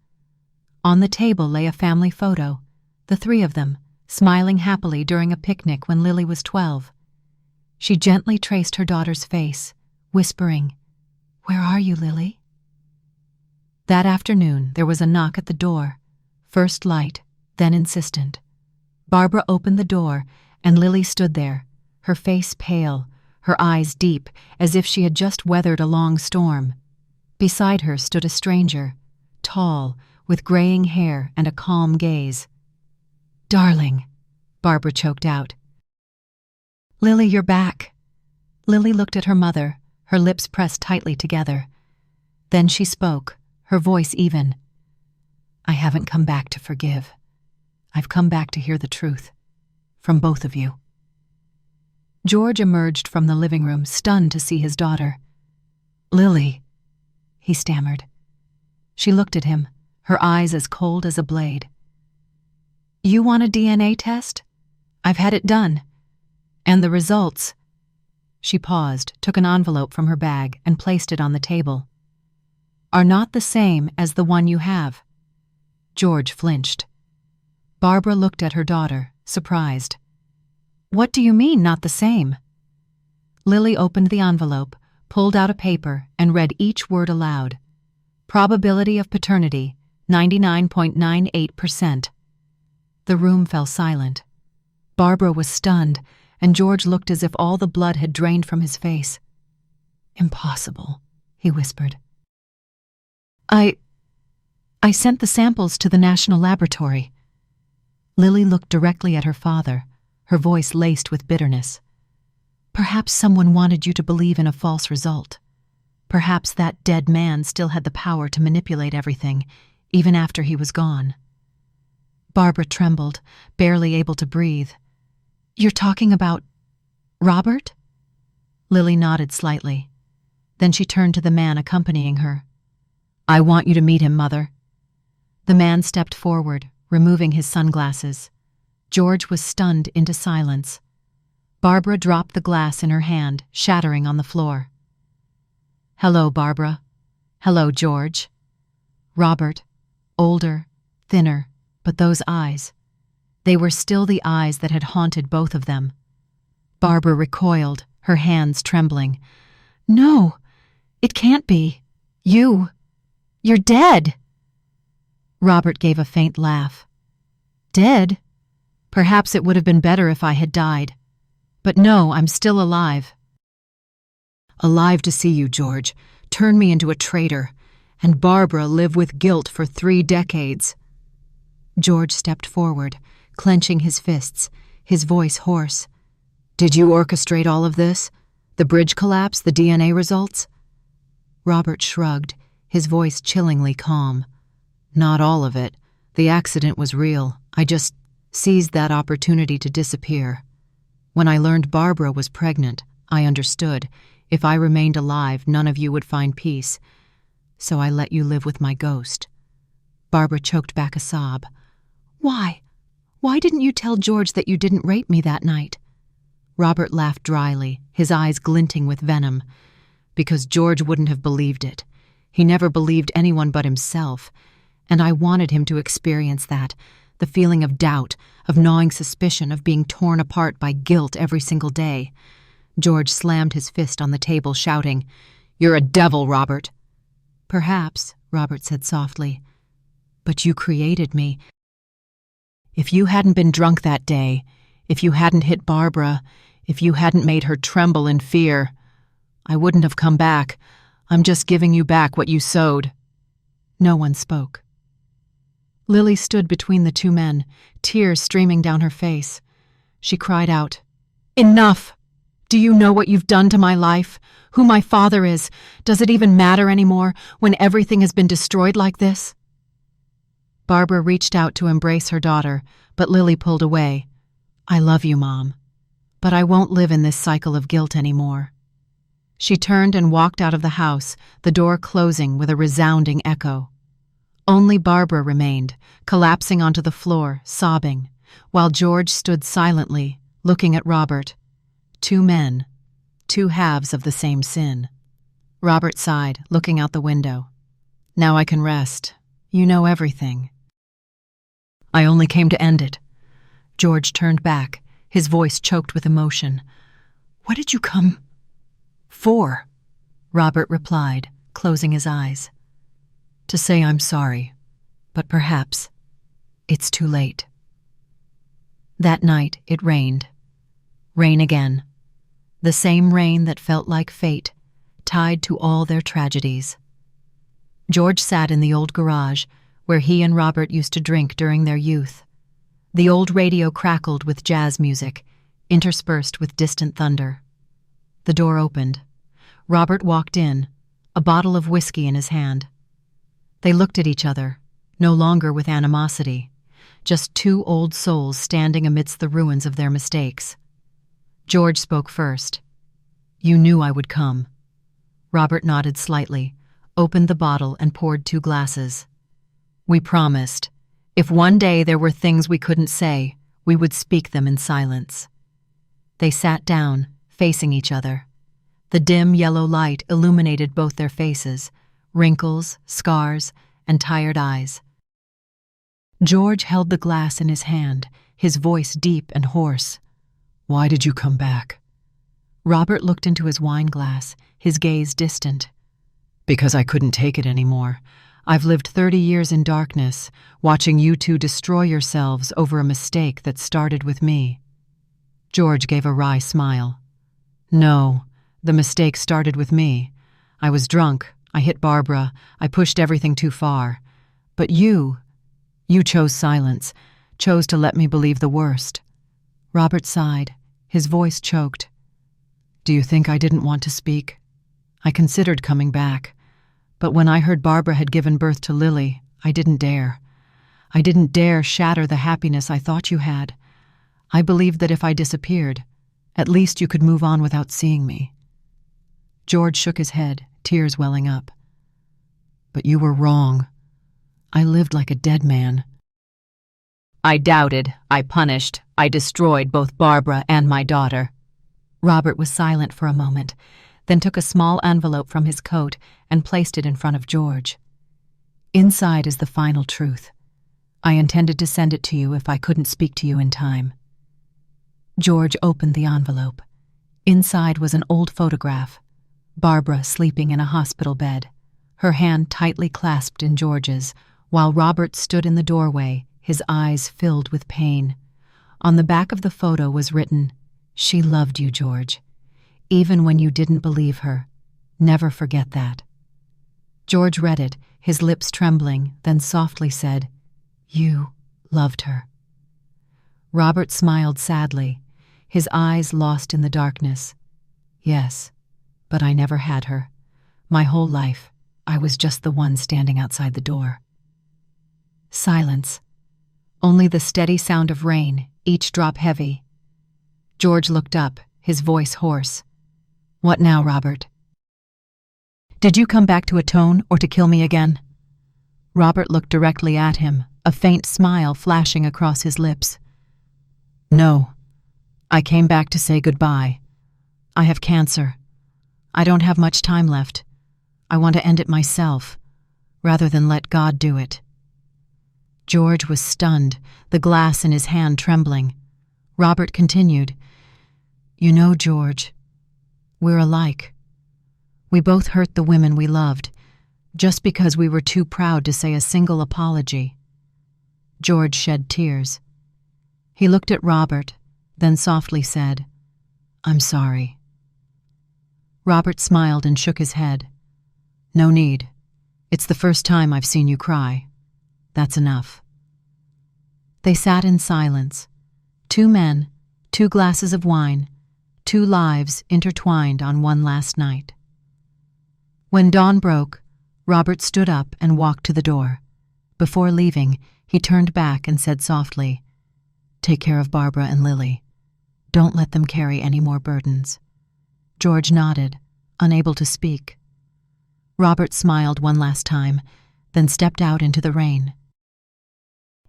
On the table lay a family photo, the 3 of them, smiling happily during a picnic when Lily was 12. She gently traced her daughter's face, whispering, "Where are you, Lily?" That afternoon there was a knock at the door, first light, then insistent. Barbara opened the door, and Lily stood there, her face pale, her eyes deep, as if she had just weathered a long storm. Beside her stood a stranger, tall, with graying hair and a calm gaze. "Darling," Barbara choked out. "Lily, you're back." Lily looked at her mother, her lips pressed tightly together. Then she spoke, her voice even. "I haven't come back to forgive. I've come back to hear the truth. From both of you." George emerged from the living room, stunned to see his daughter. "Lily," he stammered. She looked at him, her eyes as cold as a blade. "You want a DNA test? I've had it done. And the results—" She paused, took an envelope from her bag, and placed it on the table. "Are not the same as the one you have." George flinched. Barbara looked at her daughter, surprised. "What do you mean, not the same?" Lily opened the envelope, pulled out a paper, and read each word aloud. "Probability of paternity, 99.98%. The room fell silent. Barbara was stunned, and George looked as if all the blood had drained from his face. "Impossible," he whispered. I sent the samples to the National Laboratory." Lily looked directly at her father, her voice laced with bitterness. "Perhaps someone wanted you to believe in a false result. Perhaps that dead man still had the power to manipulate everything, even after he was gone." Barbara trembled, barely able to breathe. "You're talking about Robert?" Lily nodded slightly. Then she turned to the man accompanying her. "I want you to meet him, Mother." The man stepped forward, removing his sunglasses. George was stunned into silence. Barbara dropped the glass in her hand, shattering on the floor. "Hello, Barbara. Hello, George." Robert, older, thinner, but those eyes. They were still the eyes that had haunted both of them. Barbara recoiled, her hands trembling. "No, it can't be. You're dead." Robert gave a faint laugh. "Dead? Perhaps it would have been better if I had died. But no, I'm still alive." "Alive to see you, George, turn me into a traitor, and Barbara live with guilt for 3 decades. George stepped forward, clenching his fists, his voice hoarse. "Did you orchestrate all of this? The bridge collapse, the DNA results?" Robert shrugged, his voice chillingly calm. "Not all of it. The accident was real. I just seized that opportunity to disappear. When I learned Barbara was pregnant, I understood. If I remained alive, none of you would find peace. So I let you live with my ghost." Barbara choked back a sob. "Why? Why didn't you tell George that you didn't rape me that night?" Robert laughed dryly, his eyes glinting with venom. "Because George wouldn't have believed it. He never believed anyone but himself. And I wanted him to experience that, the feeling of doubt, of gnawing suspicion, of being torn apart by guilt every single day." George slammed his fist on the table, shouting, "You're a devil, Robert." "Perhaps," Robert said softly. "But you created me. If you hadn't been drunk that day, if you hadn't hit Barbara, if you hadn't made her tremble in fear, I wouldn't have come back. I'm just giving you back what you sowed." No one spoke. Lily stood between the two men, tears streaming down her face. She cried out, "Enough! Do you know what you've done to my life? Who my father is? Does it even matter anymore when everything has been destroyed like this?" Barbara reached out to embrace her daughter, but Lily pulled away. "I love you, Mom, but I won't live in this cycle of guilt anymore." She turned and walked out of the house, the door closing with a resounding echo. Only Barbara remained, collapsing onto the floor, sobbing, while George stood silently, looking at Robert. Two men, two halves of the same sin. Robert sighed, looking out the window. "Now I can rest. You know everything." "I only came to end it." George turned back, his voice choked with emotion. "What did you come for?" Robert replied, closing his eyes. "To say I'm sorry, but perhaps it's too late." That night it rained. Rain again. The same rain that felt like fate, tied to all their tragedies. George sat in the old garage, where he and Robert used to drink during their youth. The old radio crackled with jazz music, interspersed with distant thunder. The door opened. Robert walked in, a bottle of whiskey in his hand. They looked at each other, no longer with animosity, just two old souls standing amidst the ruins of their mistakes. George spoke first. "You knew I would come." Robert nodded slightly, opened the bottle and poured 2 glasses. "We promised. If one day there were things we couldn't say, we would speak them in silence." They sat down, facing each other. The dim yellow light illuminated both their faces, wrinkles, scars, and tired eyes. George held the glass in his hand, his voice deep and hoarse. "Why did you come back?" Robert looked into his wine glass, his gaze distant. "Because I couldn't take it anymore. I've lived 30 years in darkness, watching you two destroy yourselves over a mistake that started with me." George gave a wry smile. "No, the mistake started with me. I was drunk, I hit Barbara, I pushed everything too far. But you chose silence, chose to let me believe the worst." Robert sighed, his voice choked. "Do you think I didn't want to speak? I considered coming back. But when I heard Barbara had given birth to Lily, I didn't dare. I didn't dare shatter the happiness I thought you had. I believed that if I disappeared, at least you could move on without seeing me." George shook his head, tears welling up. "But you were wrong. I lived like a dead man. I doubted, I punished, I destroyed both Barbara and my daughter." Robert was silent for a moment, then took a small envelope from his coat and placed it in front of George. "Inside is the final truth. I intended to send it to you if I couldn't speak to you in time." George opened the envelope. Inside was an old photograph. Barbara sleeping in a hospital bed, her hand tightly clasped in George's, while Robert stood in the doorway, his eyes filled with pain. On the back of the photo was written, "She loved you, George. Even when you didn't believe her. Never forget that." George read it, his lips trembling, then softly said, "You loved her." Robert smiled sadly, his eyes lost in the darkness. "Yes, but I never had her. My whole life, I was just the one standing outside the door." Silence. Only the steady sound of rain, each drop heavy. George looked up, his voice hoarse. What now, Robert? Did you come back to atone or to kill me again? Robert looked directly at him, a faint smile flashing across his lips. No, I came back to say goodbye. I have cancer. I don't have much time left. I want to end it myself, rather than let God do it. George was stunned, the glass in his hand trembling. Robert continued, You know, George, we're alike. We both hurt the women we loved, just because we were too proud to say a single apology. George shed tears. He looked at Robert, then softly said, I'm sorry. Robert smiled and shook his head. No need. It's the first time I've seen you cry. That's enough. They sat in silence. 2 men, 2 glasses of wine, 2 lives intertwined on one last night. When dawn broke, Robert stood up and walked to the door. Before leaving, he turned back and said softly, Take care of Barbara and Lily. Don't let them carry any more burdens. George nodded, unable to speak. Robert smiled one last time, then stepped out into the rain.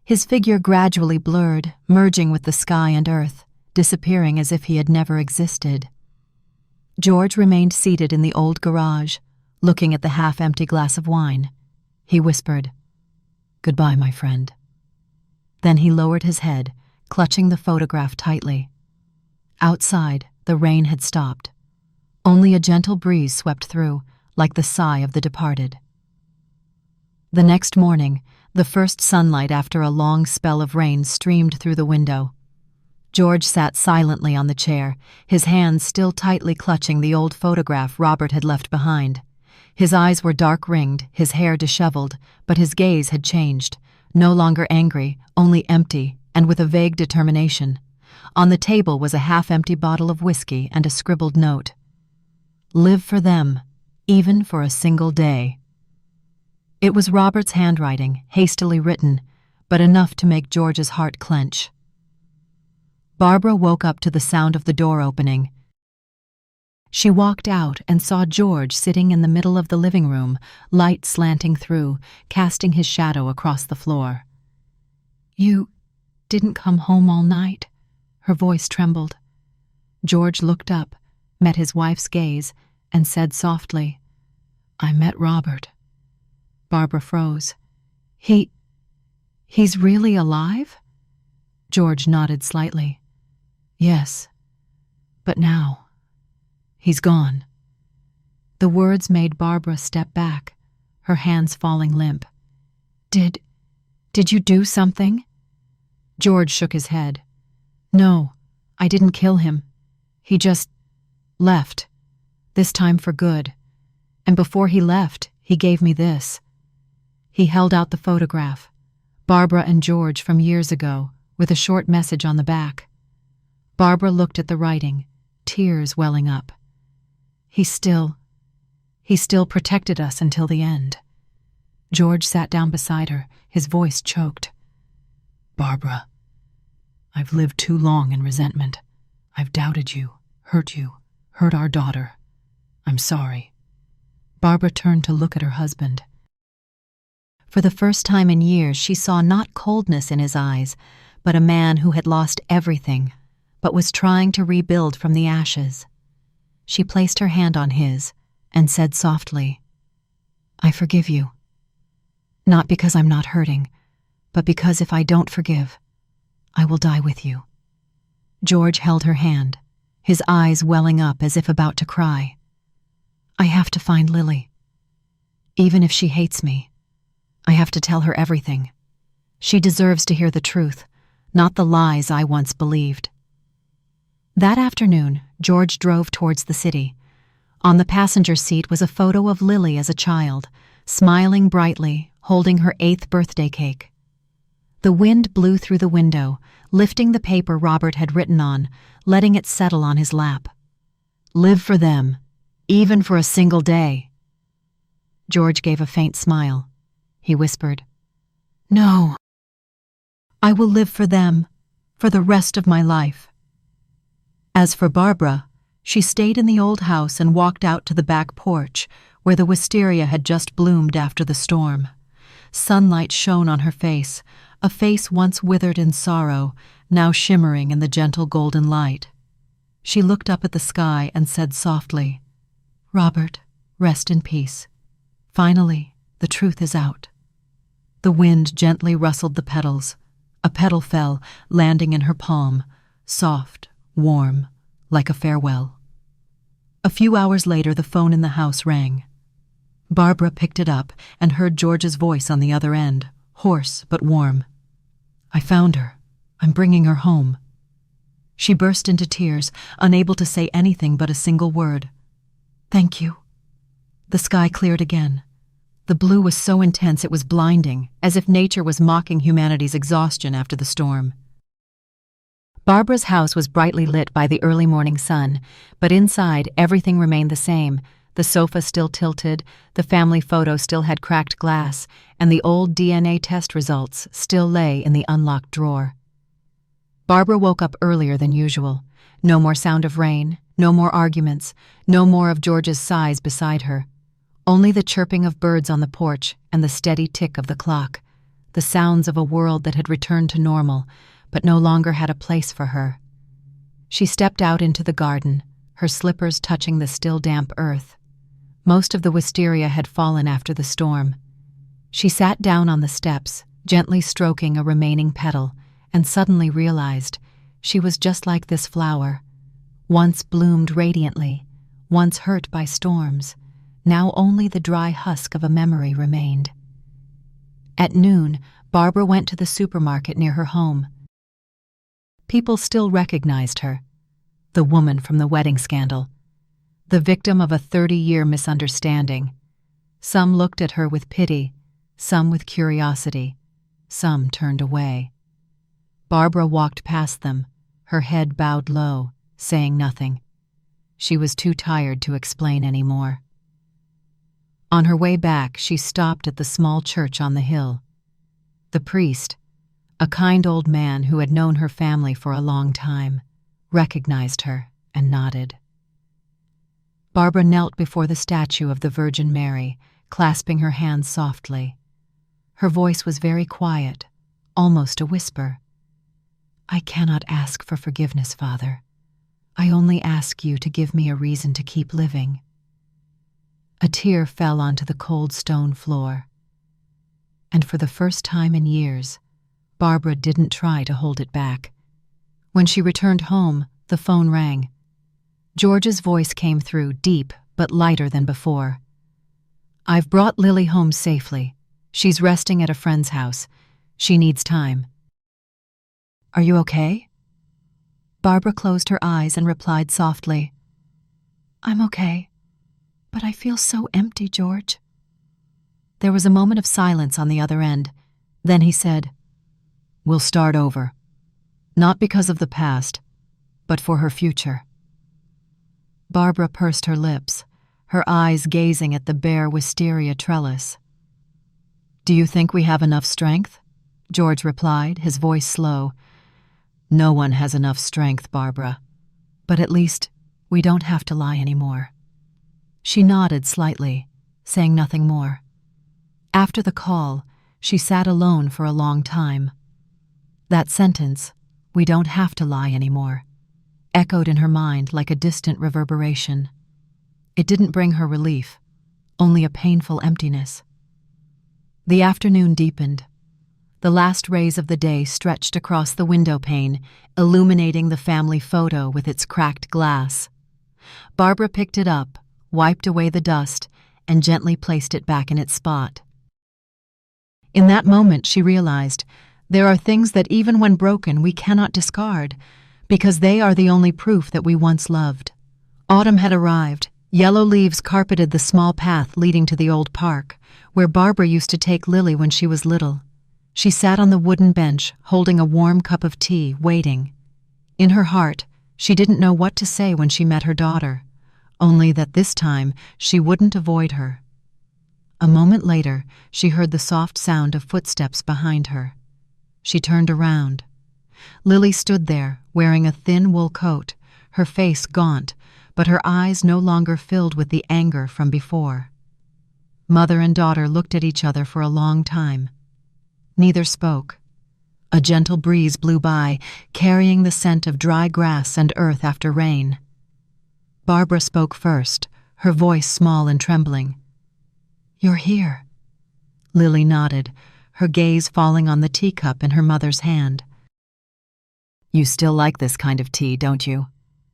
His figure gradually blurred, merging with the sky and earth, disappearing as if he had never existed. George remained seated in the old garage, looking at the half-empty glass of wine. He whispered, Goodbye, my friend. Then he lowered his head, clutching the photograph tightly. Outside, the rain had stopped. Only a gentle breeze swept through, like the sigh of the departed. The next morning, the first sunlight after a long spell of rain streamed through the window. George sat silently on the chair, his hands still tightly clutching the old photograph Robert had left behind. His eyes were dark-ringed, his hair disheveled, but his gaze had changed, no longer angry, only empty, and with a vague determination. On the table was a half-empty bottle of whiskey and a scribbled note. Live for them, even for a single day. It was Robert's handwriting, hastily written, but enough to make George's heart clench. Barbara woke up to the sound of the door opening. She walked out and saw George sitting in the middle of the living room, light slanting through, casting his shadow across the floor. You didn't come home all night? Her voice trembled. George looked up, met his wife's gaze, and said softly, I met Robert. Barbara froze. He's really alive? George nodded slightly. Yes, but now, he's gone. The words made Barbara step back, her hands falling limp. Did you do something? George shook his head. No, I didn't kill him. He just left, this time for good. And before he left, he gave me this. He held out the photograph, Barbara and George from years ago, with a short message on the back. Barbara looked at the writing, tears welling up. He still protected us until the end. George sat down beside her, his voice choked. Barbara, I've lived too long in resentment. I've doubted you, hurt our daughter. I'm sorry. Barbara turned to look at her husband. For the first time in years, she saw not coldness in his eyes, but a man who had lost everything, but was trying to rebuild from the ashes. She placed her hand on his and said softly, I forgive you. Not because I'm not hurting, but because if I don't forgive, I will die with you. George held her hand, his eyes welling up as if about to cry. I have to find Lily. Even if she hates me, I have to tell her everything. She deserves to hear the truth, not the lies I once believed. That afternoon, George drove towards the city. On the passenger seat was a photo of Lily as a child, smiling brightly, holding her 8th birthday cake. The wind blew through the window, lifting the paper Robert had written on, letting it settle on his lap. Live for them, even for a single day. George gave a faint smile. He whispered, No, I will live for them, for the rest of my life. As for Barbara, She stayed in the old house and walked out to the back porch, where the wisteria had just bloomed after the storm. Sunlight shone on her face, a face once withered in sorrow, now shimmering in the gentle golden light. She looked up at the sky and said softly, "Robert, rest in peace. Finally, the truth is out." The wind gently rustled the petals. A petal fell, landing in her palm, soft, warm, like a farewell. A few hours later, the phone in the house rang. Barbara picked it up and heard George's voice on the other end, hoarse but warm. "I found her. I'm bringing her home." She burst into tears, unable to say anything but a single word. "Thank you." The sky cleared again. The blue was so intense it was blinding, as if nature was mocking humanity's exhaustion after the storm. Barbara's house was brightly lit by the early morning sun, but inside everything remained the same. The sofa still tilted, the family photo still had cracked glass, and the old DNA test results still lay in the unlocked drawer. Barbara woke up earlier than usual. No more sound of rain, no more arguments, no more of George's sighs beside her. Only the chirping of birds on the porch and the steady tick of the clock, the sounds of a world that had returned to normal, but no longer had a place for her. She stepped out into the garden, her slippers touching the still damp earth. Most of the wisteria had fallen after the storm. She sat down on the steps, gently stroking a remaining petal, and suddenly realized she was just like this flower, once bloomed radiantly, once hurt by storms. Now only the dry husk of a memory remained. At noon, Barbara went to the supermarket near her home. People still recognized her, the woman from the wedding scandal, the victim of a 30-year misunderstanding. Some looked at her with pity, some with curiosity, some turned away. Barbara walked past them, her head bowed low, saying nothing. She was too tired to explain any more. On her way back, she stopped at the small church on the hill. The priest, a kind old man who had known her family for a long time, recognized her and nodded. Barbara knelt before the statue of the Virgin Mary, clasping her hands softly. Her voice was very quiet, almost a whisper. "I cannot ask for forgiveness, Father. I only ask you to give me a reason to keep living." A tear fell onto the cold stone floor. And for the first time in years, Barbara didn't try to hold it back. When she returned home, the phone rang. George's voice came through, deep but lighter than before. "I've brought Lily home safely. She's resting at a friend's house. She needs time." "Are you okay?" Barbara closed her eyes and replied softly, "I'm okay. But I feel so empty, George." There was a moment of silence on the other end. Then he said, "We'll start over. Not because of the past, but for her future." Barbara pursed her lips, her eyes gazing at the bare wisteria trellis. "Do you think we have enough strength?" George replied, his voice slow. "No one has enough strength, Barbara. But at least we don't have to lie anymore." She nodded slightly, saying nothing more. After the call, she sat alone for a long time. That sentence, "We don't have to lie anymore," echoed in her mind like a distant reverberation. It didn't bring her relief, only a painful emptiness. The afternoon deepened. The last rays of the day stretched across the window pane, illuminating the family photo with its cracked glass. Barbara picked it up, wiped away the dust, and gently placed it back in its spot. In that moment, she realized there are things that even when broken we cannot discard, because they are the only proof that we once loved. Autumn had arrived. Yellow leaves carpeted the small path leading to the old park, where Barbara used to take Lily when she was little. She sat on the wooden bench, holding a warm cup of tea, waiting. In her heart, she didn't know what to say when she met her daughter, only that this time she wouldn't avoid her. A moment later, she heard the soft sound of footsteps behind her. She turned around. Lily stood there, wearing a thin wool coat, her face gaunt, but her eyes no longer filled with the anger from before. Mother and daughter looked at each other for a long time. Neither spoke. A gentle breeze blew by, carrying the scent of dry grass and earth after rain. Barbara spoke first, her voice small and trembling. "You're here." Lily nodded, her gaze falling on the teacup in her mother's hand. "You still like this kind of tea, don't you?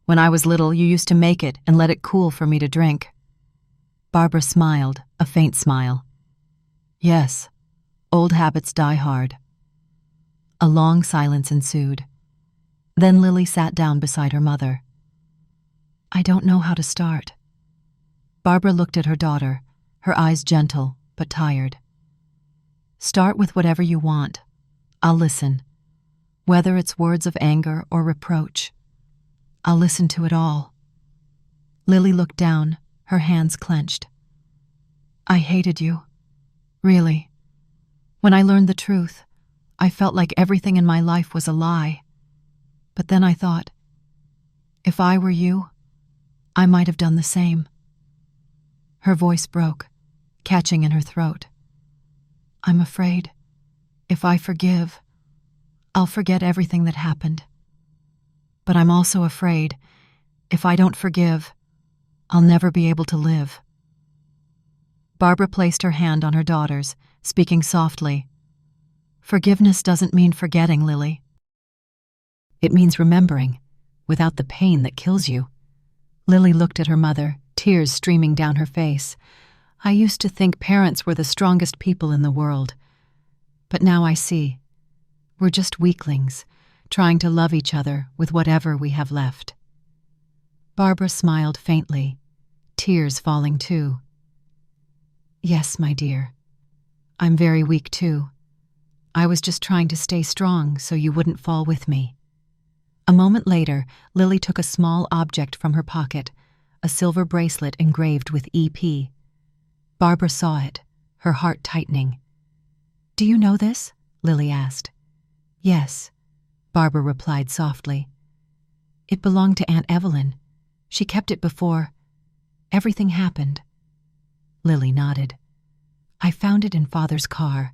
When I was little, you used to make it and let it cool for me to drink." Barbara smiled, a faint smile. "Yes, old habits die hard." A long silence ensued. Then Lily sat down beside her mother. "I don't know how to start." Barbara looked at her daughter, her eyes gentle but tired. "Start with whatever you want. I'll listen. Whether it's words of anger or reproach, I'll listen to it all." Lily looked down, her hands clenched. "I hated you. Really. When I learned the truth, I felt like everything in my life was a lie. But then I thought, if I were you, I might have done the same." Her voice broke, catching in her throat. "I'm afraid, if I forgive, I'll forget everything that happened. But I'm also afraid, if I don't forgive, I'll never be able to live." Barbara placed her hand on her daughter's, speaking softly. "Forgiveness doesn't mean forgetting, Lily. It means remembering, without the pain that kills you." Lily looked at her mother, tears streaming down her face. "I used to think parents were the strongest people in the world. But now I see. We're just weaklings, trying to love each other with whatever we have left." Barbara smiled faintly, tears falling too. "Yes, my dear. I'm very weak too. I was just trying to stay strong so you wouldn't fall with me." A moment later, Lily took a small object from her pocket, a silver bracelet engraved with EP. Barbara saw it, her heart tightening. "Do you know this?" Lily asked. "Yes," Barbara replied softly. "It belonged to Aunt Evelyn. She kept it before everything happened." Lily nodded. "I found it in Father's car.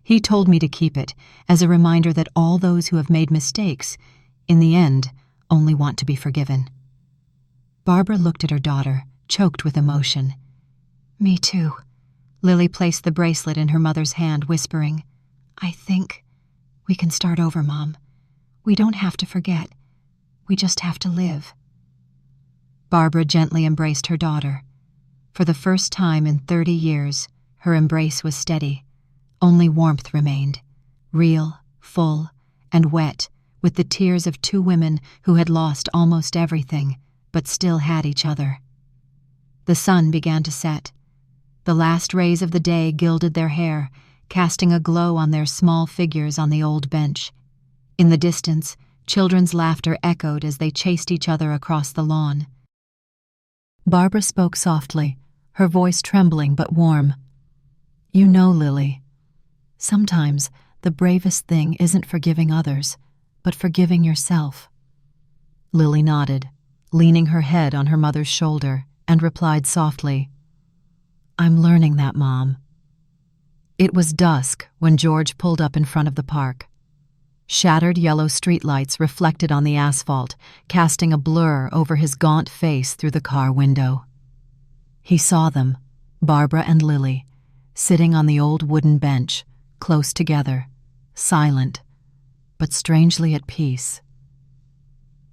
He told me to keep it as a reminder that all those who have made mistakes, in the end, only want to be forgiven." Barbara looked at her daughter, choked with emotion. "Me too." Lily placed the bracelet in her mother's hand, whispering, "I think we can start over, Mom. We don't have to forget. We just have to live." Barbara gently embraced her daughter. For the first time in 30 years, her embrace was steady. Only warmth remained, real, full, and wet, with the tears of two women who had lost almost everything, but still had each other. The sun began to set. The last rays of the day gilded their hair, casting a glow on their small figures on the old bench. In the distance, children's laughter echoed as they chased each other across the lawn. Barbara spoke softly, her voice trembling but warm. "You know, Lily, sometimes the bravest thing isn't forgiving others, but forgiving yourself." Lily nodded, leaning her head on her mother's shoulder, and replied softly, "I'm learning that, Mom." It was dusk when George pulled up in front of the park. Shattered yellow streetlights reflected on the asphalt, casting a blur over his gaunt face through the car window. He saw them, Barbara and Lily, sitting on the old wooden bench, close together, silent, but strangely at peace.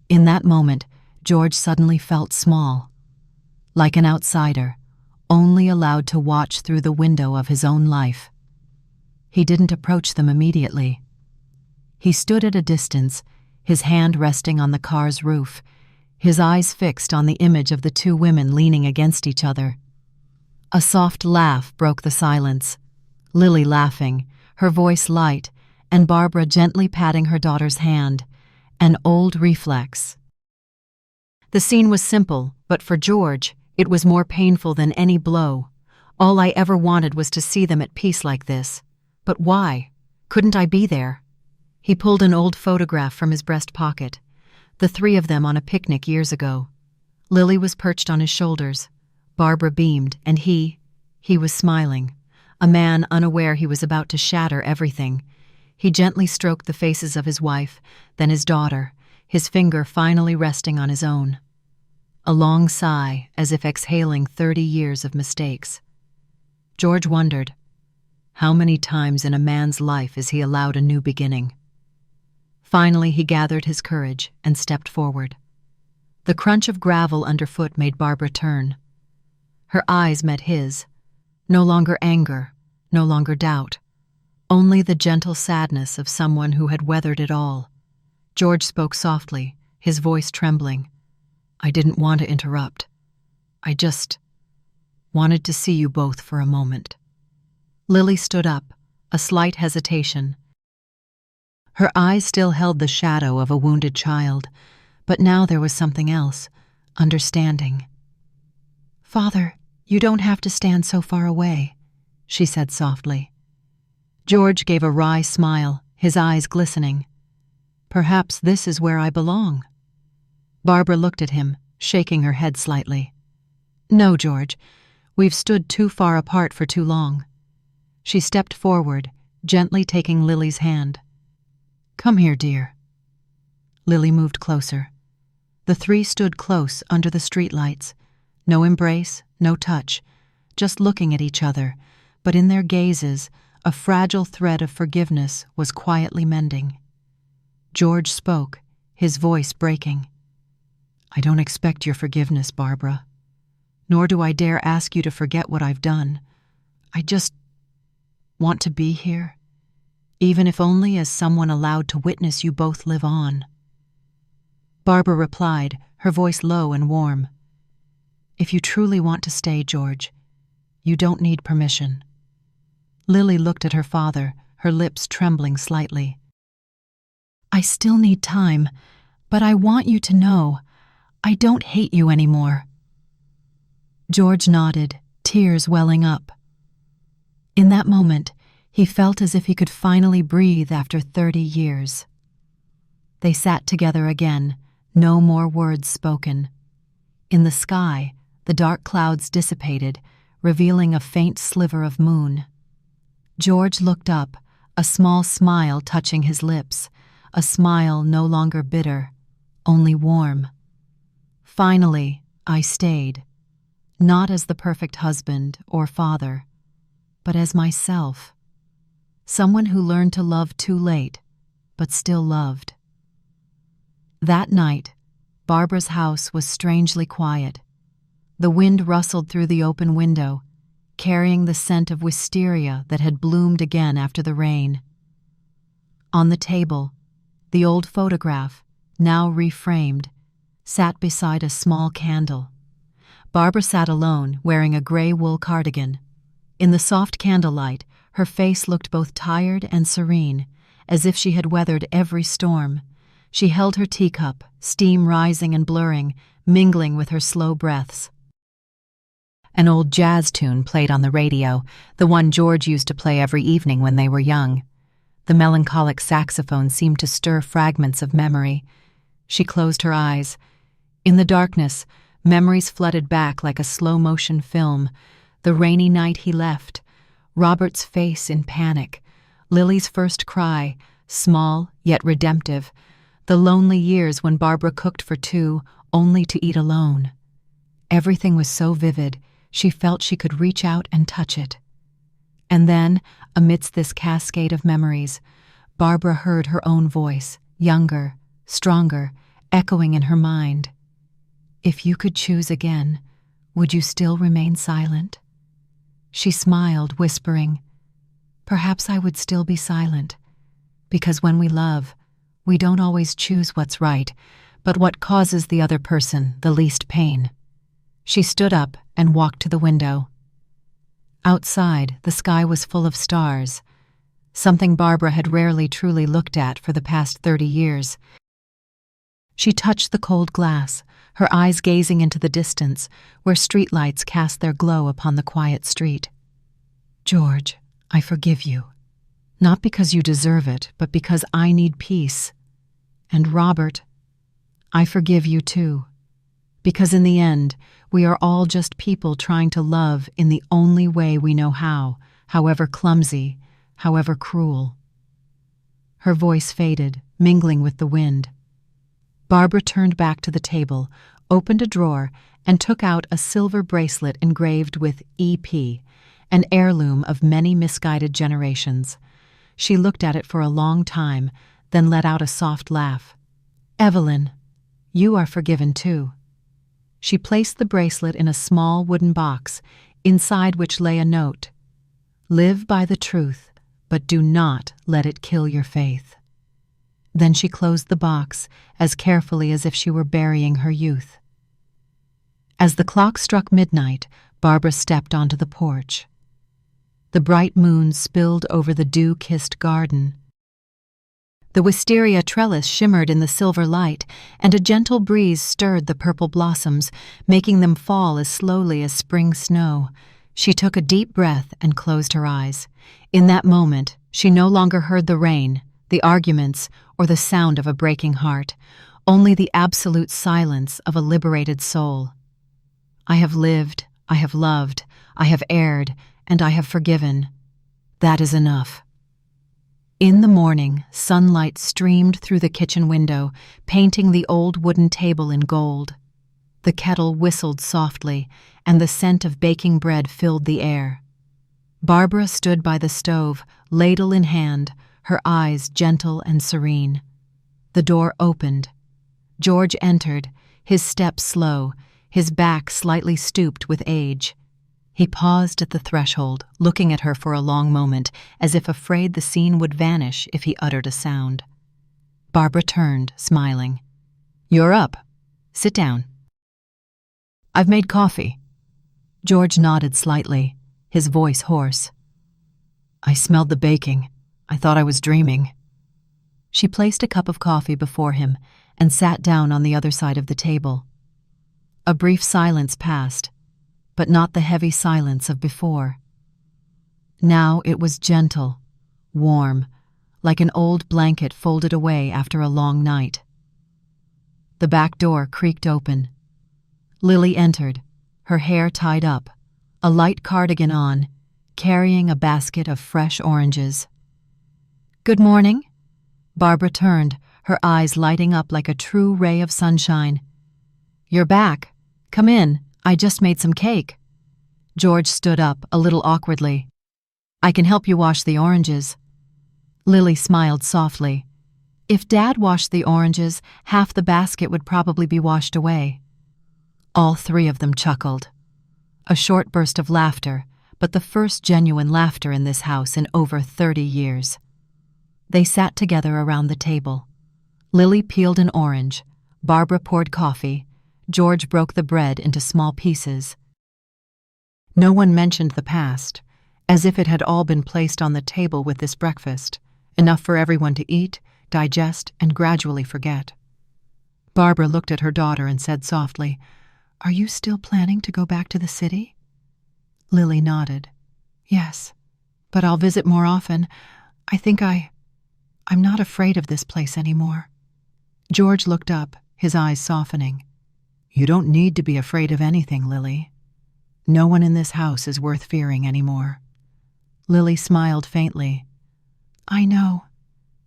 In that moment, George suddenly felt small, like an outsider, only allowed to watch through the window of his own life. He didn't approach them immediately. He stood at a distance, his hand resting on the car's roof, his eyes fixed on the image of the two women leaning against each other. A soft laugh broke the silence, Lily laughing, her voice light, and Barbara gently patting her daughter's hand, an old reflex. The scene was simple, but for George, it was more painful than any blow. All I ever wanted was to see them at peace like this. But why? Couldn't I be there? He pulled an old photograph from his breast pocket, the three of them on a picnic years ago, Lily was perched on his shoulders. Barbara beamed, and he was smiling, a man unaware he was about to shatter everything. He gently stroked the faces of his wife, then his daughter, his finger finally resting on his own. A long sigh, as if exhaling 30 years of mistakes. George wondered, how many times in a man's life is he allowed a new beginning? Finally, he gathered his courage and stepped forward. The crunch of gravel underfoot made Barbara turn. Her eyes met his. No longer anger, no longer doubt. Only the gentle sadness of someone who had weathered it all. George spoke softly, his voice trembling. I didn't want to interrupt. I just wanted to see you both for a moment. Lily stood up, a slight hesitation. Her eyes still held the shadow of a wounded child, but now there was something else, understanding. Father, you don't have to stand so far away, she said softly. George gave a wry smile, his eyes glistening. Perhaps this is where I belong. Barbara looked at him, shaking her head slightly. No, George, we've stood too far apart for too long. She stepped forward, gently taking Lily's hand. Come here, dear. Lily moved closer. The three stood close under the streetlights. No embrace, no touch, just looking at each other, but in their gazes, a fragile thread of forgiveness was quietly mending. George spoke, his voice breaking. I don't expect your forgiveness, Barbara. Nor do I dare ask you to forget what I've done. I just want to be here, even if only as someone allowed to witness you both live on. Barbara replied, her voice low and warm. If you truly want to stay, George, you don't need permission. Lily looked at her father, her lips trembling slightly. I still need time, but I want you to know I don't hate you anymore. George nodded, tears welling up. In that moment, he felt as if he could finally breathe after 30 years. They sat together again, no more words spoken. In the sky, the dark clouds dissipated, revealing a faint sliver of moon. George looked up, a small smile touching his lips, a smile no longer bitter, only warm. Finally, I stayed, not as the perfect husband or father, but as myself, someone who learned to love too late, but still loved. That night, Barbara's house was strangely quiet. The wind rustled through the open window, carrying the scent of wisteria that had bloomed again after the rain. On the table, the old photograph, now reframed, sat beside a small candle. Barbara sat alone, wearing a gray wool cardigan. In the soft candlelight, her face looked both tired and serene, as if she had weathered every storm. She held her teacup, steam rising and blurring, mingling with her slow breaths. An old jazz tune played on the radio, the one George used to play every evening when they were young. The melancholic saxophone seemed to stir fragments of memory. She closed her eyes. In the darkness, memories flooded back like a slow-motion film. The rainy night he left, Robert's face in panic, Lily's first cry, small yet redemptive, the lonely years when Barbara cooked for two, only to eat alone. Everything was so vivid, she felt she could reach out and touch it. And then, amidst this cascade of memories, Barbara heard her own voice, younger, stronger, echoing in her mind. If you could choose again, would you still remain silent? She smiled, whispering, perhaps I would still be silent, because when we love, we don't always choose what's right, but what causes the other person the least pain. She stood up and walked to the window. Outside, the sky was full of stars, something Barbara had rarely truly looked at for the past 30 years. She touched the cold glass, her eyes gazing into the distance, where streetlights cast their glow upon the quiet street. George, I forgive you. Not because you deserve it, but because I need peace. And Robert, I forgive you too. Because in the end, we are all just people trying to love in the only way we know how, however clumsy, however cruel. Her voice faded, mingling with the wind. Barbara turned back to the table, opened a drawer, and took out a silver bracelet engraved with EP, an heirloom of many misguided generations. She looked at it for a long time, then let out a soft laugh. "Evelyn, you are forgiven too." She placed the bracelet in a small wooden box, inside which lay a note. "Live by the truth, but do not let it kill your faith." Then she closed the box as carefully as if she were burying her youth. As the clock struck midnight, Barbara stepped onto the porch. The bright moon spilled over the dew-kissed garden. The wisteria trellis shimmered in the silver light, and a gentle breeze stirred the purple blossoms, making them fall as slowly as spring snow. She took a deep breath and closed her eyes. In that moment, she no longer heard the rain, the arguments, or the sound of a breaking heart, only the absolute silence of a liberated soul. "I have lived, I have loved, I have erred, and I have forgiven. That is enough." In the morning, sunlight streamed through the kitchen window, painting the old wooden table in gold. The kettle whistled softly, and the scent of baking bread filled the air. Barbara stood by the stove, ladle in hand, her eyes gentle and serene. The door opened. George entered, his step slow, his back slightly stooped with age. He paused at the threshold, looking at her for a long moment, as if afraid the scene would vanish if he uttered a sound. Barbara turned, smiling. "You're up. Sit down." "I've made coffee." George nodded slightly, his voice hoarse. "I smelled the baking. I thought I was dreaming." She placed a cup of coffee before him and sat down on the other side of the table. A brief silence passed, but not the heavy silence of before. Now it was gentle, warm, like an old blanket folded away after a long night. The back door creaked open. Lily entered, her hair tied up, a light cardigan on, carrying a basket of fresh oranges. "Good morning." Barbara turned, her eyes lighting up like a true ray of sunshine. "You're back. Come in. I just made some cake." George stood up, a little awkwardly. "I can help you wash the oranges." Lily smiled softly. If Dad washed the oranges, half the basket would probably be washed away. All three of them chuckled. A short burst of laughter, but the first genuine laughter in this house in over 30 years. They sat together around the table. Lily peeled an orange, Barbara poured coffee, George broke the bread into small pieces. No one mentioned the past, as if it had all been placed on the table with this breakfast, enough for everyone to eat, digest, and gradually forget. Barbara looked at her daughter and said softly, "Are you still planning to go back to the city?" Lily nodded. "Yes, but I'll visit more often. I think I'm not afraid of this place anymore." George looked up, his eyes softening. "You don't need to be afraid of anything, Lily. No one in this house is worth fearing anymore." Lily smiled faintly. "I know.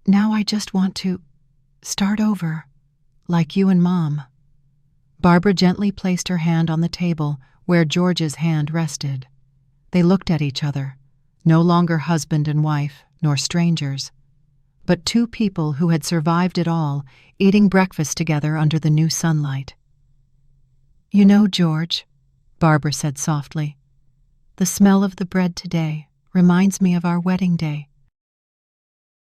Now I just want to start over, like you and Mom." Barbara gently placed her hand on the table where George's hand rested. They looked at each other, no longer husband and wife, nor strangers, but two people who had survived it all, eating breakfast together under the new sunlight. "You know, George," Barbara said softly, "the smell of the bread today reminds me of our wedding day."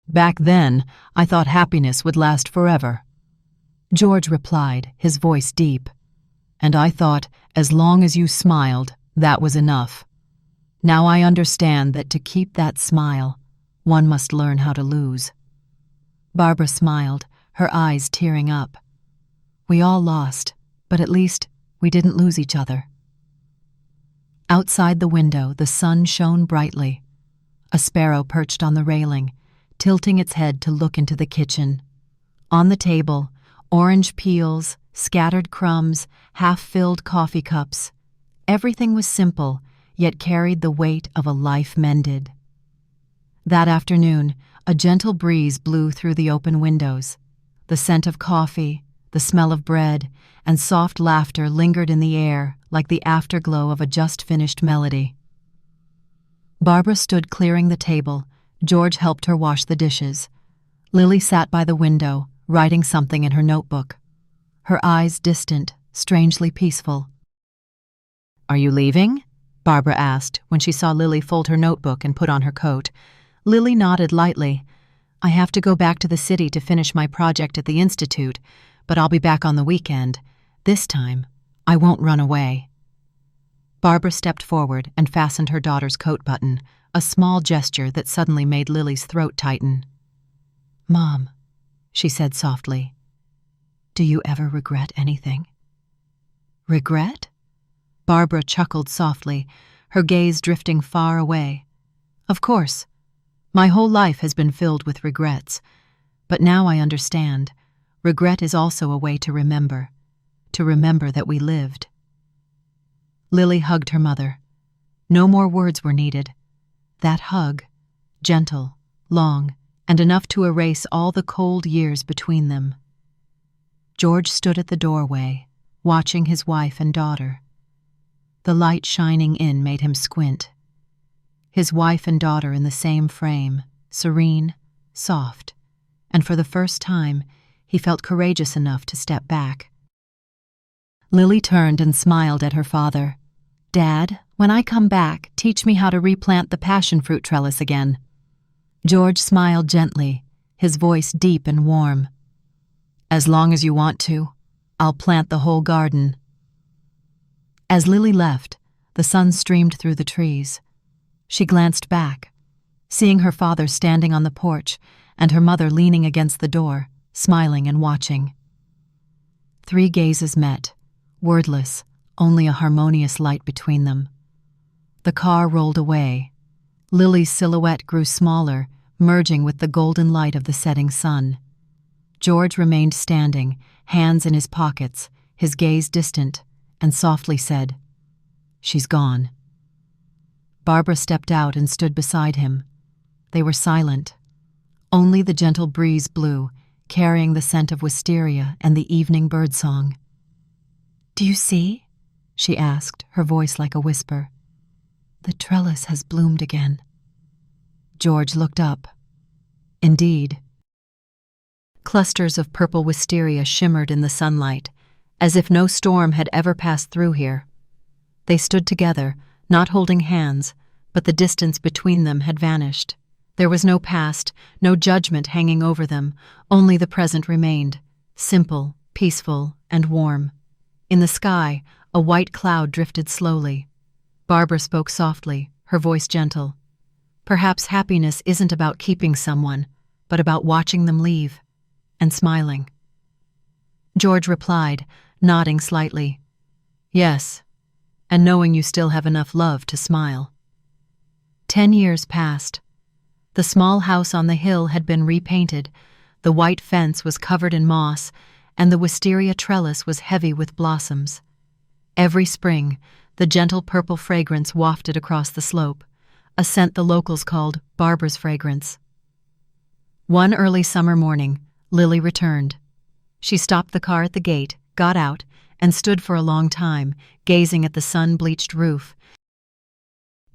"Back then, I thought happiness would last forever," George replied, his voice deep. "And I thought, as long as you smiled, that was enough. Now I understand that to keep that smile, one must learn how to lose." Barbara smiled, her eyes tearing up. "We all lost, but at least we didn't lose each other." Outside the window, the sun shone brightly. A sparrow perched on the railing, tilting its head to look into the kitchen. On the table, orange peels, scattered crumbs, half-filled coffee cups. Everything was simple, yet carried the weight of a life mended. That afternoon, a gentle breeze blew through the open windows. The scent of coffee, the smell of bread, and soft laughter lingered in the air like the afterglow of a just-finished melody. Barbara stood clearing the table. George helped her wash the dishes. Lily sat by the window, writing something in her notebook. Her eyes distant, strangely peaceful. "Are you leaving?" Barbara asked when she saw Lily fold her notebook and put on her coat. Lily nodded lightly. "I have to go back to the city to finish my project at the Institute, but I'll be back on the weekend. This time, I won't run away." Barbara stepped forward and fastened her daughter's coat button, a small gesture that suddenly made Lily's throat tighten. "Mom," she said softly, "do you ever regret anything?" "Regret?" Barbara chuckled softly, her gaze drifting far away. "Of course. My whole life has been filled with regrets. But now I understand. Regret is also a way to remember that we lived." Lily hugged her mother. No more words were needed. That hug, gentle, long, and enough to erase all the cold years between them. George stood at the doorway, watching his wife and daughter. The light shining in made him squint. His wife and daughter in the same frame, serene, soft, and for the first time, he felt courageous enough to step back. Lily turned and smiled at her father. "Dad, when I come back, teach me how to replant the passion fruit trellis again." George smiled gently, his voice deep and warm. "As long as you want to, I'll plant the whole garden." As Lily left, the sun streamed through the trees. She glanced back, seeing her father standing on the porch and her mother leaning against the door, smiling and watching. 3 gazes met, wordless, only a harmonious light between them. The car rolled away. Lily's silhouette grew smaller, merging with the golden light of the setting sun. George remained standing, hands in his pockets, his gaze distant, and softly said, "She's gone." Barbara stepped out and stood beside him. They were silent. Only the gentle breeze blew, carrying the scent of wisteria and the evening birdsong. "Do you see?" she asked, her voice like a whisper. "The trellis has bloomed again." George looked up. Indeed. Clusters of purple wisteria shimmered in the sunlight, as if no storm had ever passed through here. They stood together, not holding hands, but the distance between them had vanished. There was no past, no judgment hanging over them, only the present remained, simple, peaceful, and warm. In the sky, a white cloud drifted slowly. Barbara spoke softly, her voice gentle. "Perhaps happiness isn't about keeping someone, but about watching them leave, and smiling." George replied, nodding slightly. "Yes, and knowing you still have enough love to smile." 10 years passed. The small house on the hill had been repainted, the white fence was covered in moss, and the wisteria trellis was heavy with blossoms. Every spring, the gentle purple fragrance wafted across the slope, a scent the locals called Barbara's fragrance. One early summer morning, Lily returned. She stopped the car at the gate, got out, and stood for a long time, gazing at the sun-bleached roof.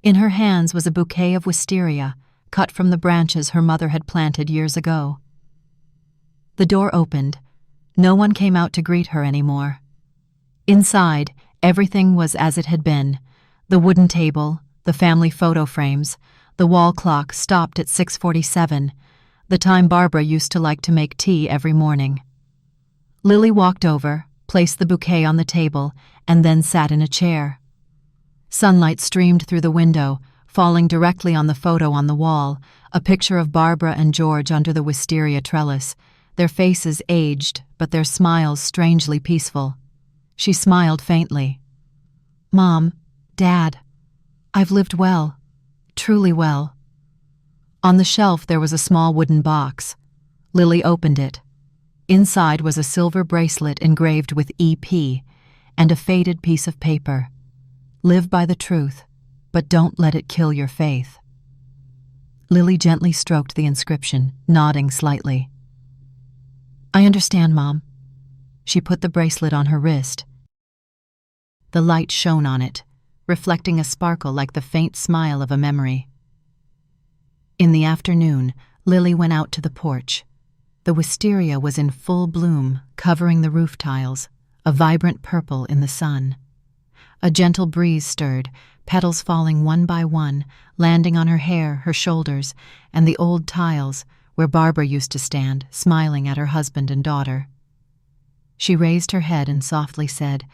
In her hands was a bouquet of wisteria, cut from the branches her mother had planted years ago. The door opened. No one came out to greet her anymore. Inside, everything was as it had been. The wooden table, the family photo frames, the wall clock stopped at 6:47, the time Barbara used to like to make tea every morning. Lily walked over, placed the bouquet on the table, and then sat in a chair. Sunlight streamed through the window, falling directly on the photo on the wall, a picture of Barbara and George under the wisteria trellis, their faces aged, but their smiles strangely peaceful. She smiled faintly. "Mom, Dad, I've lived well, truly well." On the shelf there was a small wooden box. Lily opened it. Inside was a silver bracelet engraved with EP and a faded piece of paper. Live by the truth, but don't let it kill your faith. Lily gently stroked the inscription, nodding slightly. I understand, Mom. She put the bracelet on her wrist. The light shone on it, reflecting a sparkle like the faint smile of a memory. In the afternoon, Lily went out to the porch. The wisteria was in full bloom, covering the roof tiles, a vibrant purple in the sun. A gentle breeze stirred, petals falling one by one, landing on her hair, her shoulders, and the old tiles where Barbara used to stand, smiling at her husband and daughter. She raised her head and softly said,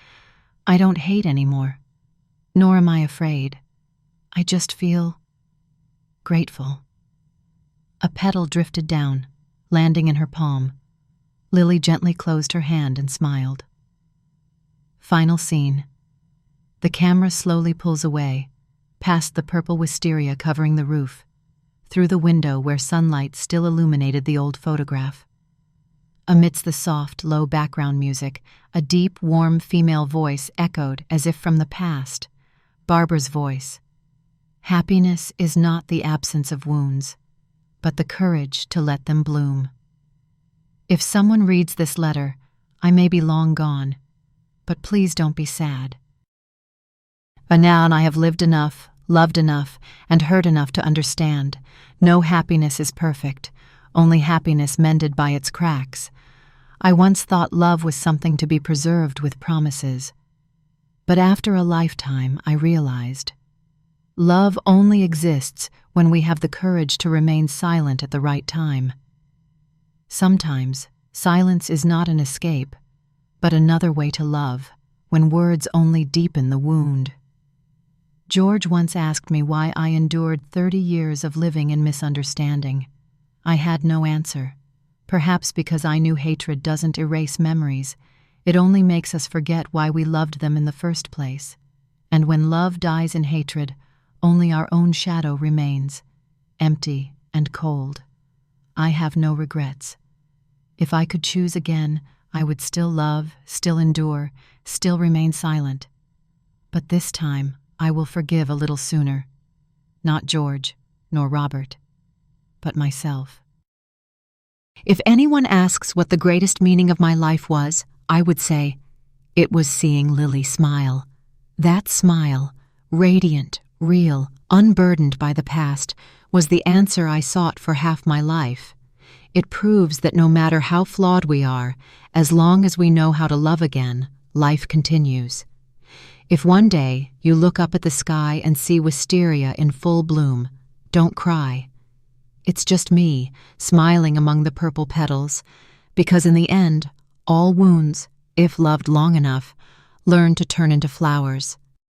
I don't hate anymore, nor am I afraid. I just feel grateful. A petal drifted down, landing in her palm. Lily gently closed her hand and smiled. Final scene. The camera slowly pulls away, past the purple wisteria covering the roof, through the window where sunlight still illuminated the old photograph. Amidst the soft, low background music, a deep, warm female voice echoed as if from the past. Barbara's voice. Happiness is not the absence of wounds, but the courage to let them bloom. If someone reads this letter, I may be long gone, but please don't be sad. By now I have lived enough, loved enough, and hurt enough to understand. No happiness is perfect, only happiness mended by its cracks. I once thought love was something to be preserved with promises. But after a lifetime, I realized love only exists when we have the courage to remain silent at the right time. Sometimes, silence is not an escape, but another way to love, when words only deepen the wound. George once asked me why I endured 30 years of living in misunderstanding. I had no answer. Perhaps because I knew hatred doesn't erase memories. It only makes us forget why we loved them in the first place. And when love dies in hatred, only our own shadow remains, empty and cold. I have no regrets. If I could choose again, I would still love, still endure, still remain silent. But this time, I will forgive a little sooner. Not George, nor Robert, but myself. If anyone asks what the greatest meaning of my life was, I would say, it was seeing Lily smile. That smile, radiant, real, unburdened by the past, was the answer I sought for half my life. It proves that no matter how flawed we are, as long as we know how to love again, life continues. If one day you look up at the sky and see wisteria in full bloom, don't cry. It's just me, smiling among the purple petals, because in the end, all wounds, if loved long enough, learn to turn into flowers.